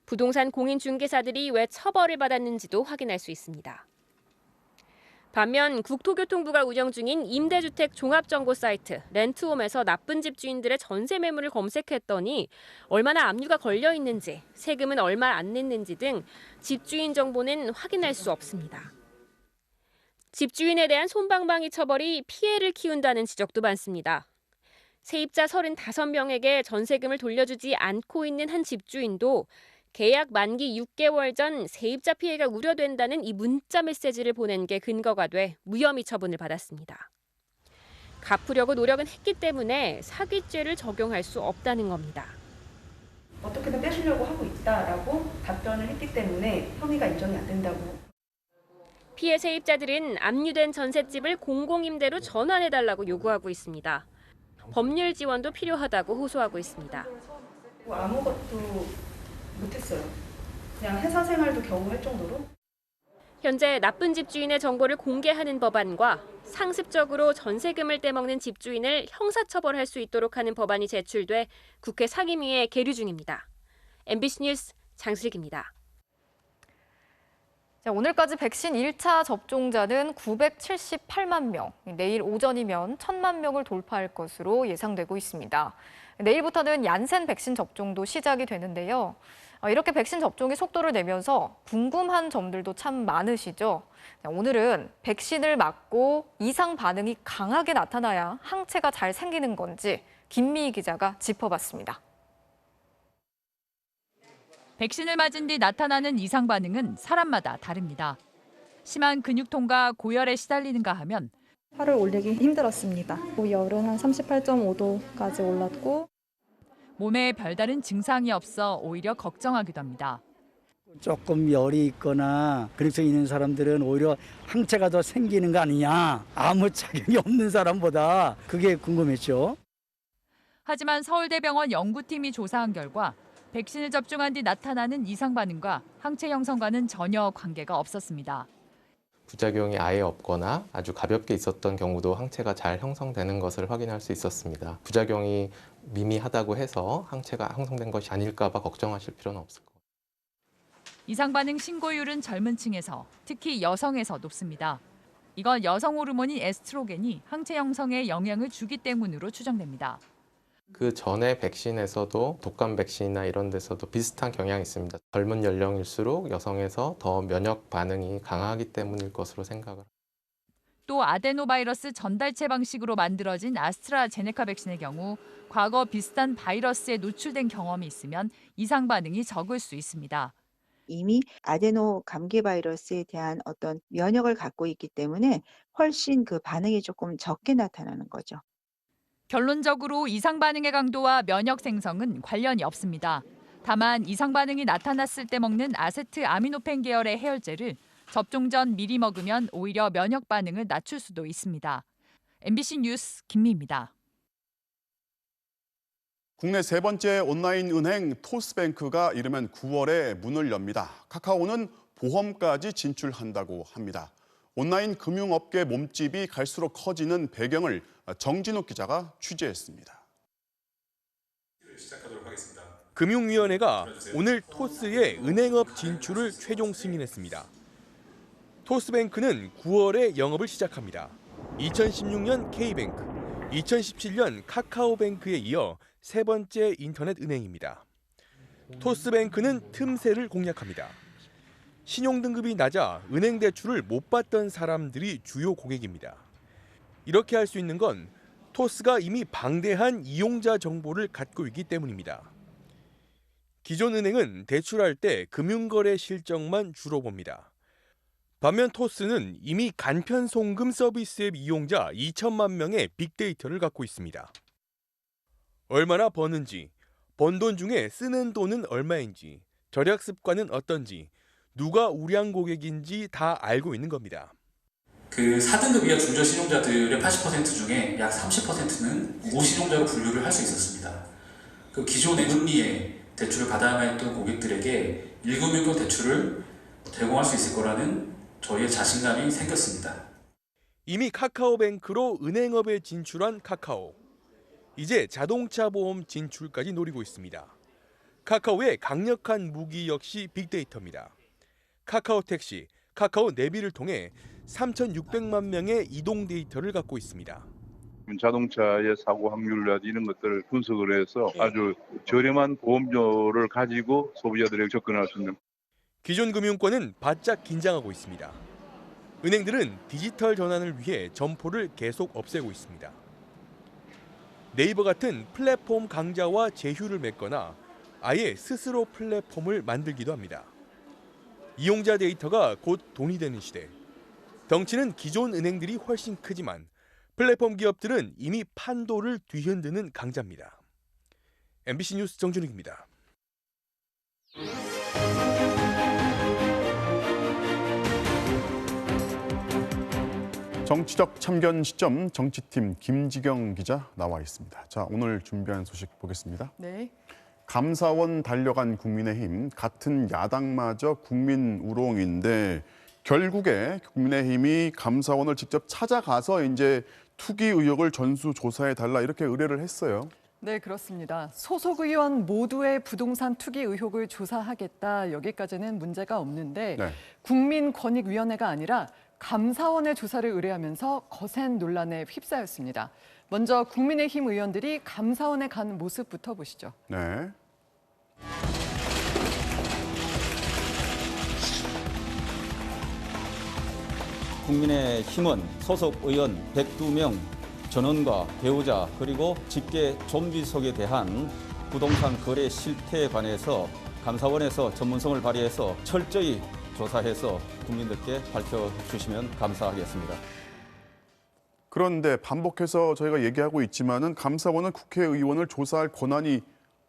부동산 공인중개사들이 왜 처벌을 받았는지도 확인할 수 있습니다. 반면 국토교통부가 운영 중인 임대주택 종합정보 사이트 렌트홈에서 나쁜 집주인들의 전세 매물을 검색했더니 얼마나 압류가 걸려 있는지, 세금은 얼마 안 냈는지 등 집주인 정보는 확인할 수 없습니다. 집주인에 대한 솜방망이 처벌이 피해를 키운다는 지적도 많습니다. 세입자 35명에게 전세금을 돌려주지 않고 있는 한 집주인도 계약 만기 6개월 전 세입자 피해가 우려된다는 이 문자 메시지를 보낸 게 근거가 돼 무혐의 처분을 받았습니다. 갚으려고 노력은 했기 때문에 사기죄를 적용할 수 없다는 겁니다. 어떻게든 빼주려고 하고 있다라고 답변을 했기 때문에 혐의가 인정이 안 된다고. 피해 세입자들은 압류된 전셋집을 공공임대로 전환해달라고 요구하고 있습니다. 법률 지원도 필요하다고 호소하고 있습니다. 아무것도 못했어요. 그냥 회사 생활도 겨우 할 정도로. 현재 나쁜 집주인의 정보를 공개하는 법안과 상습적으로 전세금을 떼먹는 집주인을 형사처벌할 수 있도록 하는 법안이 제출돼 국회 상임위에 계류 중입니다. MBC 뉴스 장슬기입니다. 오늘까지 백신 1차 접종자는 978만 명, 내일 오전이면 1,000만 명을 돌파할 것으로 예상되고 있습니다. 내일부터는 얀센 백신 접종도 시작이 되는데요. 이렇게 백신 접종의 속도를 내면서 궁금한 점들도 참 많으시죠? 오늘은 백신을 맞고 이상 반응이 강하게 나타나야 항체가 잘 생기는 건지 김미희 기자가 짚어봤습니다. 백신을 맞은 뒤 나타나는 이상 반응은 사람마다 다릅니다. 심한 근육통과 고열에 시달리는가 하면 살을 올리기 힘들었습니다. 열은 한 38.5도까지 올랐고 몸에 별다른 증상이 없어 오히려 걱정하기도 합니다. 조금 열이 있거나 근육통이 있는 사람들은 오히려 항체가 더 생기는 거 아니냐. 아무 작용이 없는 사람보다 그게 궁금했죠. 하지만 서울대병원 연구팀이 조사한 결과 백신을 접종한 뒤 나타나는 이상 반응과 항체 형성과는 전혀 관계가 없었습니다. 부작용이 아예 없거나 아주 가볍게 있었던 경우도 항체가 잘 형성되는 것을 확인할 수 있었습니다. 부작용이 미미하다고 해서 항체가 형성된 것이 아닐까 봐 걱정하실 필요는 없을 것 같아요. 이상 반응 신고율은 젊은 층에서, 특히 여성에서 높습니다. 이건 여성 호르몬인 에스트로겐이 항체 형성에 영향을 주기 때문으로 추정됩니다. 그 전에 백신에서도 독감 백신이나 이런 데서도 비슷한 경향이 있습니다. 젊은 연령일수록 여성에서 더 면역 반응이 강하기 때문일 것으로 생각을 합니다. 또 아데노바이러스 전달체 방식으로 만들어진 아스트라제네카 백신의 경우 과거 비슷한 바이러스에 노출된 경험이 있으면 이상 반응이 적을 수 있습니다. 이미 아데노 감기 바이러스에 대한 어떤 면역을 갖고 있기 때문에 훨씬 그 반응이 조금 적게 나타나는 거죠. 결론적으로 이상 반응의 강도와 면역 생성은 관련이 없습니다. 다만 이상 반응이 나타났을 때 먹는 아세트 아미노펜 계열의 해열제를 접종 전 미리 먹으면 오히려 면역 반응을 낮출 수도 있습니다. MBC 뉴스 김미희입니다. 국내 세 번째 온라인 은행 토스뱅크가 이르면 9월에 문을 엽니다. 카카오는 보험까지 진출한다고 합니다. 온라인 금융업계 몸집이 갈수록 커지는 배경을 정진욱 기자가 취재했습니다. 금융위원회가 오늘 토스의 은행업 진출을 최종 승인했습니다. 토스뱅크는 9월에 영업을 시작합니다. 2016년 K뱅크, 2017년 카카오뱅크에 이어 세 번째 인터넷 은행입니다. 토스뱅크는 틈새를 공략합니다. 신용등급이 낮아 은행 대출을 못 받던 사람들이 주요 고객입니다. 이렇게 할 수 있는 건 토스가 이미 방대한 이용자 정보를 갖고 있기 때문입니다. 기존 은행은 대출할 때 금융거래 실적만 주로 봅니다. 반면 토스는 이미 간편 송금 서비스 앱 이용자 2천만 명의 빅데이터를 갖고 있습니다. 얼마나 버는지, 번 돈 중에 쓰는 돈은 얼마인지, 절약 습관은 어떤지, 누가 우량 고객인지 다 알고 있는 겁니다. 그 4등급 이하 중저 신용자들의 80% 중에 약 30%는 무신용자로 분류를 할 수 있었습니다. 그 기존의 금리에 대출을 받아야 했던 고객들에게 1금융권 대출을 제공할 수 있을 거라는 저희의 자신감이 생겼습니다. 이미 카카오뱅크로 은행업에 진출한 카카오. 이제 자동차 보험 진출까지 노리고 있습니다. 카카오의 강력한 무기 역시 빅데이터입니다. 카카오 택시, 카카오 내비를 통해 3,600만 명의 이동 데이터를 갖고 있습니다. 자동차의 사고 확률이라든지 이런 것들을 분석을 해서 아주 저렴한 보험료를 가지고 소비자들에게 접근할 수 있는. 기존 금융권은 바짝 긴장하고 있습니다. 은행들은 디지털 전환을 위해 점포를 계속 없애고 있습니다. 네이버 같은 플랫폼 강자와 제휴를 맺거나 아예 스스로 플랫폼을 만들기도 합니다. 이용자 데이터가 곧 돈이 되는 시대. 덩치는 기존 은행들이 훨씬 크지만 플랫폼 기업들은 이미 판도를 뒤흔드는 강자입니다. MBC 뉴스 정준익입니다. 정치적 참견 시점 정치팀 김지경 기자 나와 있습니다. 자, 오늘 준비한 소식 보겠습니다. 네. 감사원 달려간 국민의힘, 같은 야당마저 국민 우롱인데 결국에 국민의힘이 감사원을 직접 찾아가서 이제 투기 의혹을 전수조사해 달라 이렇게 의뢰를 했어요. 네, 그렇습니다. 소속 의원 모두의 부동산 투기 의혹을 조사하겠다. 여기까지는 문제가 없는데 네. 국민권익위원회가 아니라 감사원의 조사를 의뢰하면서 거센 논란에 휩싸였습니다. 먼저 국민의힘 의원들이 감사원에 간 모습부터 보시죠. 네. 국민의힘은 소속 의원 102명 전원과 배우자 그리고 직계 좀비속에 대한 부동산 거래 실태에 관해서 감사원에서 전문성을 발휘해서 철저히 조사해서 국민들께 밝혀주시면 감사하겠습니다. 그런데 반복해서 저희가 얘기하고 있지만은 감사원은 국회의원을 조사할 권한이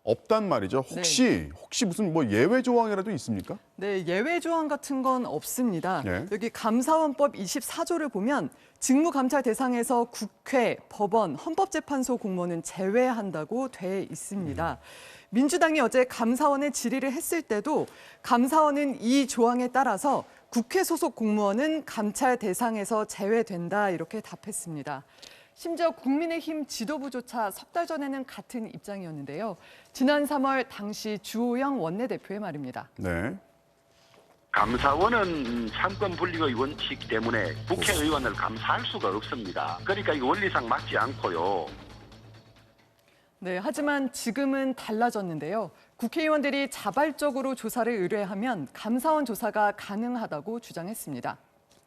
없단 말이죠. 혹시 무슨 뭐 예외 조항이라도 있습니까? 네, 예외 조항 같은 건 없습니다. 네. 여기 감사원법 24조를 보면 직무감찰 대상에서 국회, 법원, 헌법재판소 공무원은 제외한다고 돼 있습니다. 민주당이 어제 감사원에 질의를 했을 때도 감사원은 이 조항에 따라서 국회 소속 공무원은 감찰 대상에서 제외된다 이렇게 답했습니다. 심지어 국민의힘 지도부조차 석 달 전에는 같은 입장이었는데요. 지난 3월 당시 주호영 원내대표의 말입니다. 네. 감사원은 상권 분리의 원칙 때문에 국회의원을 감사할 수가 없습니다. 그러니까 이 원리상 맞지 않고요. 네, 하지만 지금은 달라졌는데요. 국회의원들이 자발적으로 조사를 의뢰하면 감사원 조사가 가능하다고 주장했습니다.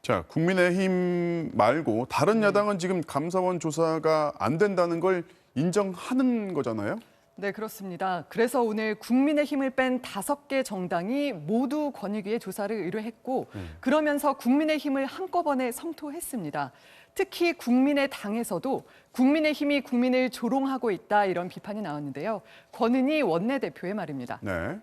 자, 국민의힘 말고 다른 야당은 지금 감사원 조사가 안 된다는 걸 인정하는 거잖아요? 네, 그렇습니다. 그래서 오늘 국민의힘을 뺀 5개 정당이 모두 권익위에 조사를 의뢰했고 그러면서 국민의힘을 한꺼번에 성토했습니다. 특히 국민의당에서도 국민의힘이 국민을 조롱하고 있다 이런 비판이 나왔는데요. 권은희 원내대표의 말입니다. 네.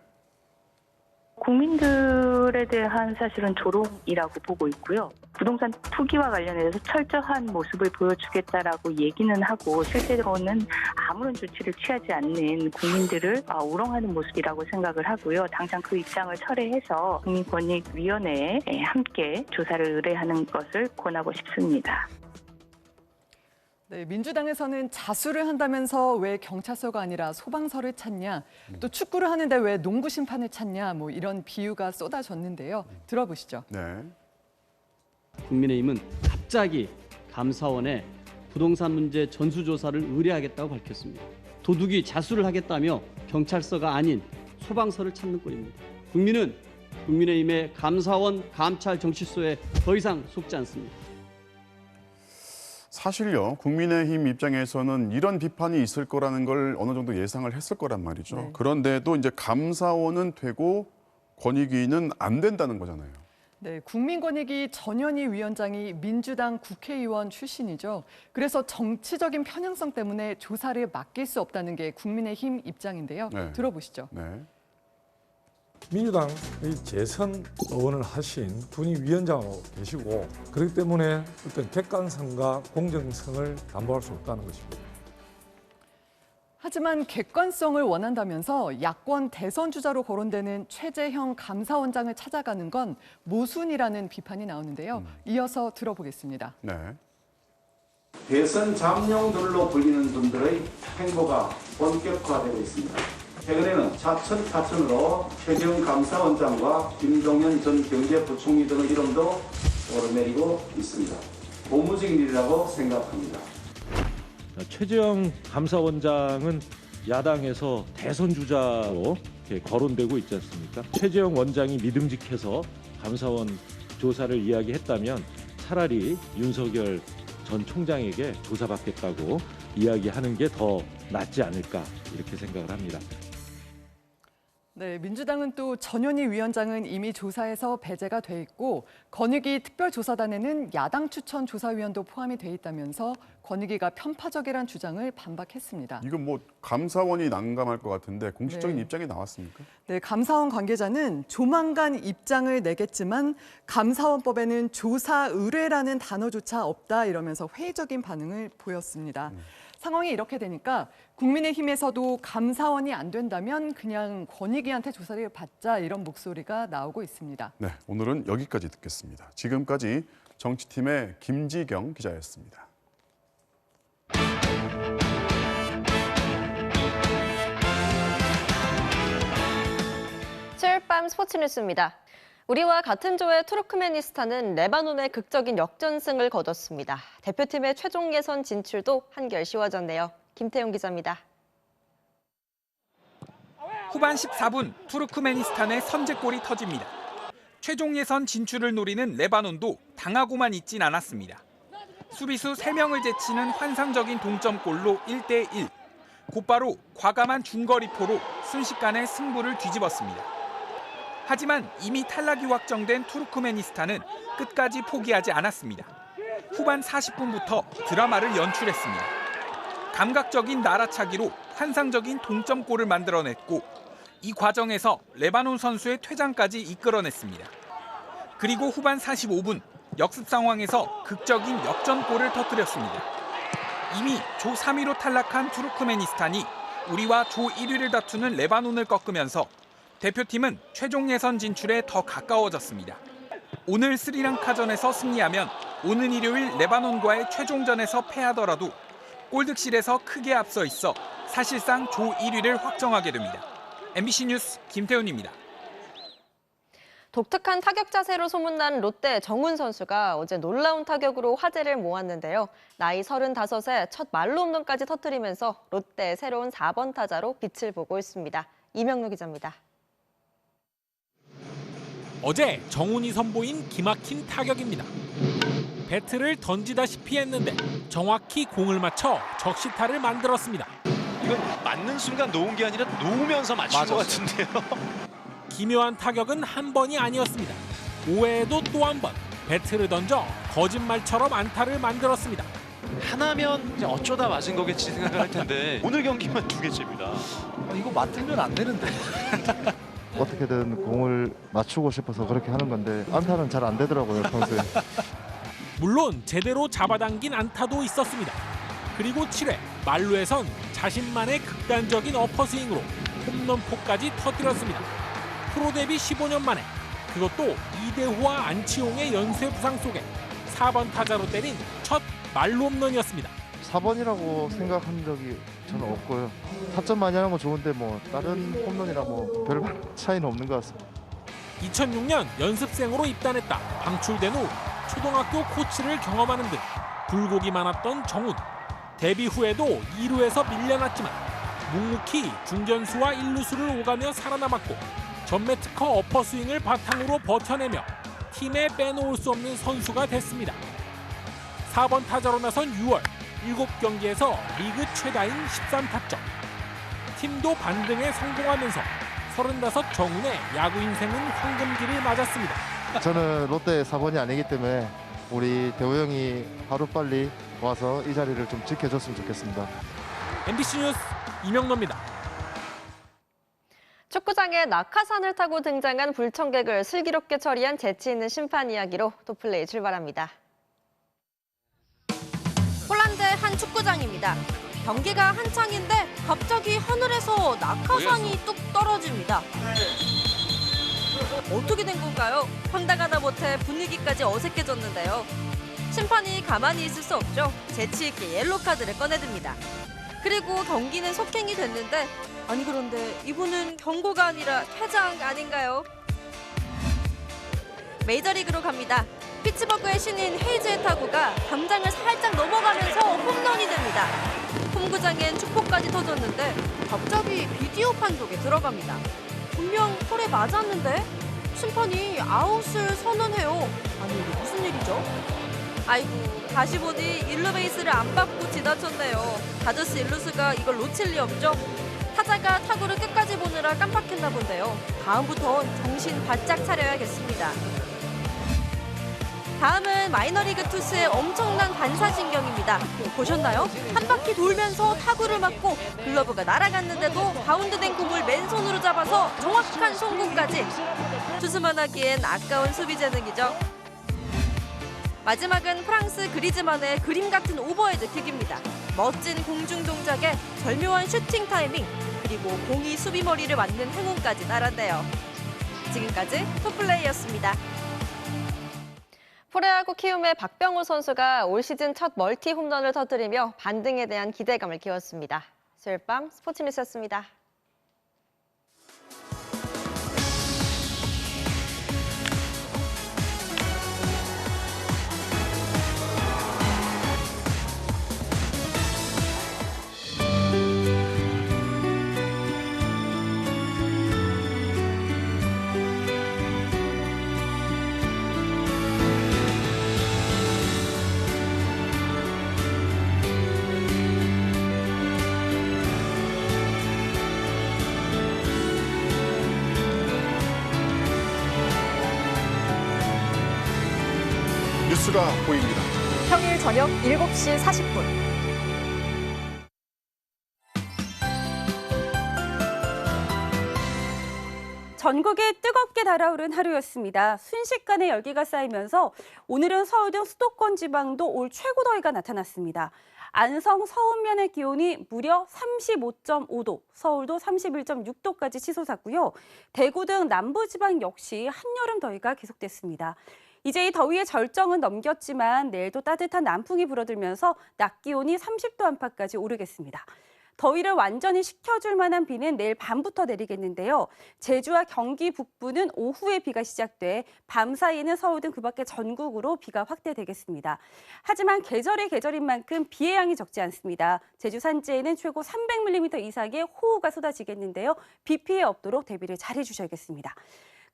국민들에 대한 사실은 조롱이라고 보고 있고요. 부동산 투기와 관련해서 철저한 모습을 보여주겠다라고 얘기는 하고 실제로는 아무런 조치를 취하지 않는 국민들을 우롱하는 모습이라고 생각을 하고요. 당장 그 입장을 철회해서 국민권익위원회에 함께 조사를 의뢰하는 것을 권하고 싶습니다. 네, 민주당에서는 자수를 한다면서 왜 경찰서가 아니라 소방서를 찾냐, 또 축구를 하는데 왜 농구 심판을 찾냐, 뭐 이런 비유가 쏟아졌는데요. 들어보시죠. 네. 국민의힘은 갑자기 감사원에 부동산 문제 전수조사를 의뢰하겠다고 밝혔습니다. 도둑이 자수를 하겠다며 경찰서가 아닌 소방서를 찾는 꼴입니다. 국민은 국민의힘의 감사원 감찰 정치소에 더 이상 속지 않습니다. 사실요, 국민의힘 입장에서는 이런 비판이 있을 거라는 걸 어느 정도 예상을 했을 거란 말이죠. 네. 그런데도 이제 감사원은 되고 권익위는 안 된다는 거잖아요. 네, 국민권익위 전현희 위원장이 민주당 국회의원 출신이죠. 그래서 정치적인 편향성 때문에 조사를 맡길 수 없다는 게 국민의힘 입장인데요. 네. 들어보시죠. 네. 민주당의 재선 의원을 하신 분이 위원장으로 계시고 그렇기 때문에 어떤 객관성과 공정성을 담보할 수 없다는 것입니다. 하지만 객관성을 원한다면서 야권 대선 주자로 거론되는 최재형 감사원장을 찾아가는 건 모순이라는 비판이 나오는데요. 이어서 들어보겠습니다. 네. 대선 잠룡들로 불리는 분들의 행보가 본격화되고 있습니다. 최근에는 차츰차츰으로 최재형 감사원장과 김동연 전 경제부총리 등의 이름도 오르내리고 있습니다. 고무적인 일이라고 생각합니다. 최재형 감사원장은 야당에서 대선 주자로 거론되고 있지 않습니까? 최재형 원장이 믿음직해서 감사원 조사를 이야기했다면 차라리 윤석열 전 총장에게 조사받겠다고 이야기하는 게 더 낫지 않을까 이렇게 생각을 합니다. 네, 민주당은 또 전현희 위원장은 이미 조사에서 배제가 돼 있고 권익위 특별조사단에는 야당 추천 조사위원도 포함이 돼 있다면서 권익위가 편파적이란 주장을 반박했습니다. 이건 뭐 감사원이 난감할 것 같은데 공식적인 네. 입장이 나왔습니까? 네, 감사원 관계자는 조만간 입장을 내겠지만 감사원법에는 조사 의뢰라는 단어조차 없다 이러면서 회의적인 반응을 보였습니다. 상황이 이렇게 되니까 국민의힘에서도 감사원이 안 된다면 그냥 권익위한테 조사를 받자 이런 목소리가 나오고 있습니다. 네, 오늘은 여기까지 듣겠습니다. 지금까지 정치팀의 김지경 기자였습니다. 수요일 밤 스포츠 뉴스입니다. 우리와 같은 조의 투르크메니스탄은 레바논의 극적인 역전승을 거뒀습니다. 대표팀의 최종 예선 진출도 한결 쉬워졌네요. 김태용 기자입니다. 후반 14분 투르크메니스탄의 선제골이 터집니다. 최종 예선 진출을 노리는 레바논도 당하고만 있진 않았습니다. 수비수 3명을 제치는 환상적인 동점골로 1대1. 곧바로 과감한 중거리포로 순식간에 승부를 뒤집었습니다. 하지만 이미 탈락이 확정된 투르크메니스탄은 끝까지 포기하지 않았습니다. 후반 40분부터 드라마를 연출했습니다. 감각적인 날아차기로 환상적인 동점골을 만들어냈고 이 과정에서 레바논 선수의 퇴장까지 이끌어냈습니다. 그리고 후반 45분 역습 상황에서 극적인 역전골을 터뜨렸습니다. 이미 조 3위로 탈락한 투르크메니스탄이 우리와 조 1위를 다투는 레바논을 꺾으면서 대표팀은 최종 예선 진출에 더 가까워졌습니다. 오늘 스리랑카전에서 승리하면 오는 일요일 레바논과의 최종전에서 패하더라도 골득실에서 크게 앞서 있어 사실상 조 1위를 확정하게 됩니다. MBC 뉴스 김태훈입니다. 독특한 타격 자세로 소문난 롯데 정훈 선수가 어제 놀라운 타격으로 화제를 모았는데요. 나이 35에 첫 말로 홈런까지 터뜨리면서 롯데의 새로운 4번 타자로 빛을 보고 있습니다. 이명록 기자입니다. 어제 정훈이 선보인 기막힌 타격입니다. 배트를 던지다시피 했는데 정확히 공을 맞춰 적시타를 만들었습니다. 이건 맞는 순간 놓은 게 아니라 놓으면서 맞춘 것 같은데요. 기묘한 타격은 한 번이 아니었습니다. 5회에도 또 한 번 배트를 던져 거짓말처럼 안타를 만들었습니다. 하나면 이제 어쩌다 맞은 거겠지 생각을 할 텐데 오늘 경기만 2개째입니다. 이거 맞으면 안 되는데. 어떻게든 공을 맞추고 싶어서 그렇게 하는 건데 안타는 잘 안 되더라고요, 평소에. 물론 제대로 잡아당긴 안타도 있었습니다. 그리고 7회 만루에선 자신만의 극단적인 어퍼스윙으로 홈런포까지 터뜨렸습니다. 프로 데뷔 15년 만에 그것도 이대호와 안치홍의 연쇄 부상 속에 4번 타자로 때린 첫 만루 홈런이었습니다. 4번이라고 생각한 적이 저는 없고요. 타점 많이 하는 건 좋은데 뭐 다른 홈런이랑 뭐 별 차이는 없는 것 같습니다. 2006년 연습생으로 입단했다 방출된 후 초등학교 코치를 경험하는 듯 굴곡이 많았던 정훈. 데뷔 후에도 2루에서 밀려났지만 묵묵히 중견수와 1루수를 오가며 살아남았고 전매 특허 어퍼스윙을 바탕으로 버텨내며 팀에 빼놓을 수 없는 선수가 됐습니다. 4번 타자로 나선 6월 7경기에서 리그 최다인 13타점. 팀도 반등에 성공하면서 35 정훈의 야구 인생은 황금기를 맞았습니다. 저는 롯데 4번이 아니기 때문에 우리 대호 형이 하루빨리 와서 이 자리를 좀 지켜줬으면 좋겠습니다. MBC 뉴스 이명노입니다. 축구장에 낙하산을 타고 등장한 불청객을 슬기롭게 처리한 재치 있는 심판 이야기로 토플레이 출발합니다. 폴란드의 한 축구장입니다. 경기가 한창인데 갑자기 하늘에서 낙하산이 뚝 떨어집니다. 어떻게 된 건가요? 황당하다 못해 분위기까지 어색해졌는데요. 심판이 가만히 있을 수 없죠. 재치 있게 옐로 카드를 꺼내듭니다. 그리고 경기는 속행이 됐는데 아니 그런데 이분은 경고가 아니라 퇴장 아닌가요? 메이저리그로 갑니다. 피츠버그의 신인 헤이즈의 타구가 담장을 살짝 넘어가면서 홈런이 됩니다. 홈구장엔 축포까지 터졌는데 갑자기 비디오 판독에 들어갑니다. 분명 폴에 맞았는데 심판이 아웃을 선언해요. 아니 이게 무슨 일이죠? 아이고 다시 보니 1루 베이스를 안 밟고 지나쳤네요. 다저스 1루수가 이걸 놓칠 리 없죠? 타자가 타구를 끝까지 보느라 깜빡했나 본데요. 다음부턴 정신 바짝 차려야겠습니다. 다음은 마이너리그 투수의 엄청난 반사신경입니다. 보셨나요? 한 바퀴 돌면서 타구를 맞고 글러브가 날아갔는데도 바운드된 공을 맨손으로 잡아서 정확한 송구까지. 투수만 하기엔 아까운 수비 재능이죠. 마지막은 프랑스 그리즈만의 그림 같은 오버헤드 킥입니다. 멋진 공중 동작에 절묘한 슈팅 타이밍, 그리고 공이 수비 머리를 맞는 행운까지 따랐네요. 지금까지 토플레이였습니다. 프로야구 키움의 박병호 선수가 올 시즌 첫 멀티 홈런을 터뜨리며 반등에 대한 기대감을 키웠습니다. 수요일 밤 스포츠 뉴스였습니다. 뉴스가 보입니다. 평일 저녁 7시 40분. 전국에 뜨겁게 달아오른 하루였습니다. 순식간에 열기가 쌓이면서 오늘은 서울 등 수도권 지방도 올 최고 더위가 나타났습니다. 안성, 서운면의 기온이 무려 35.5도, 서울도 31.6도까지 치솟았고요. 대구 등 남부지방 역시 한여름 더위가 계속됐습니다. 이제 이 더위의 절정은 넘겼지만 내일도 따뜻한 남풍이 불어들면서 낮 기온이 30도 안팎까지 오르겠습니다. 더위를 완전히 식혀줄 만한 비는 내일 밤부터 내리겠는데요. 제주와 경기 북부는 오후에 비가 시작돼 밤 사이에는 서울 등 그 밖의 전국으로 비가 확대되겠습니다. 하지만 계절의 계절인 만큼 비의 양이 적지 않습니다. 제주 산지에는 최고 300mm 이상의 호우가 쏟아지겠는데요. 비 피해 없도록 대비를 잘 해주셔야겠습니다.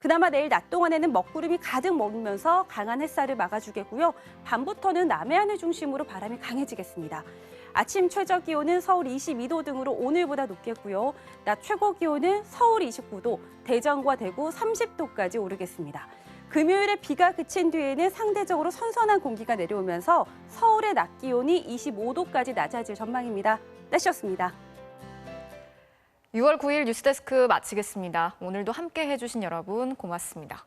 그나마 내일 낮 동안에는 먹구름이 가득 머물면서 강한 햇살을 막아주겠고요. 밤부터는 남해안을 중심으로 바람이 강해지겠습니다. 아침 최저 기온은 서울 22도 등으로 오늘보다 높겠고요. 낮 최고 기온은 서울 29도, 대전과 대구 30도까지 오르겠습니다. 금요일에 비가 그친 뒤에는 상대적으로 선선한 공기가 내려오면서 서울의 낮 기온이 25도까지 낮아질 전망입니다. 날씨였습니다. 6월 9일 뉴스데스크 마치겠습니다. 오늘도 함께 해주신 여러분 고맙습니다.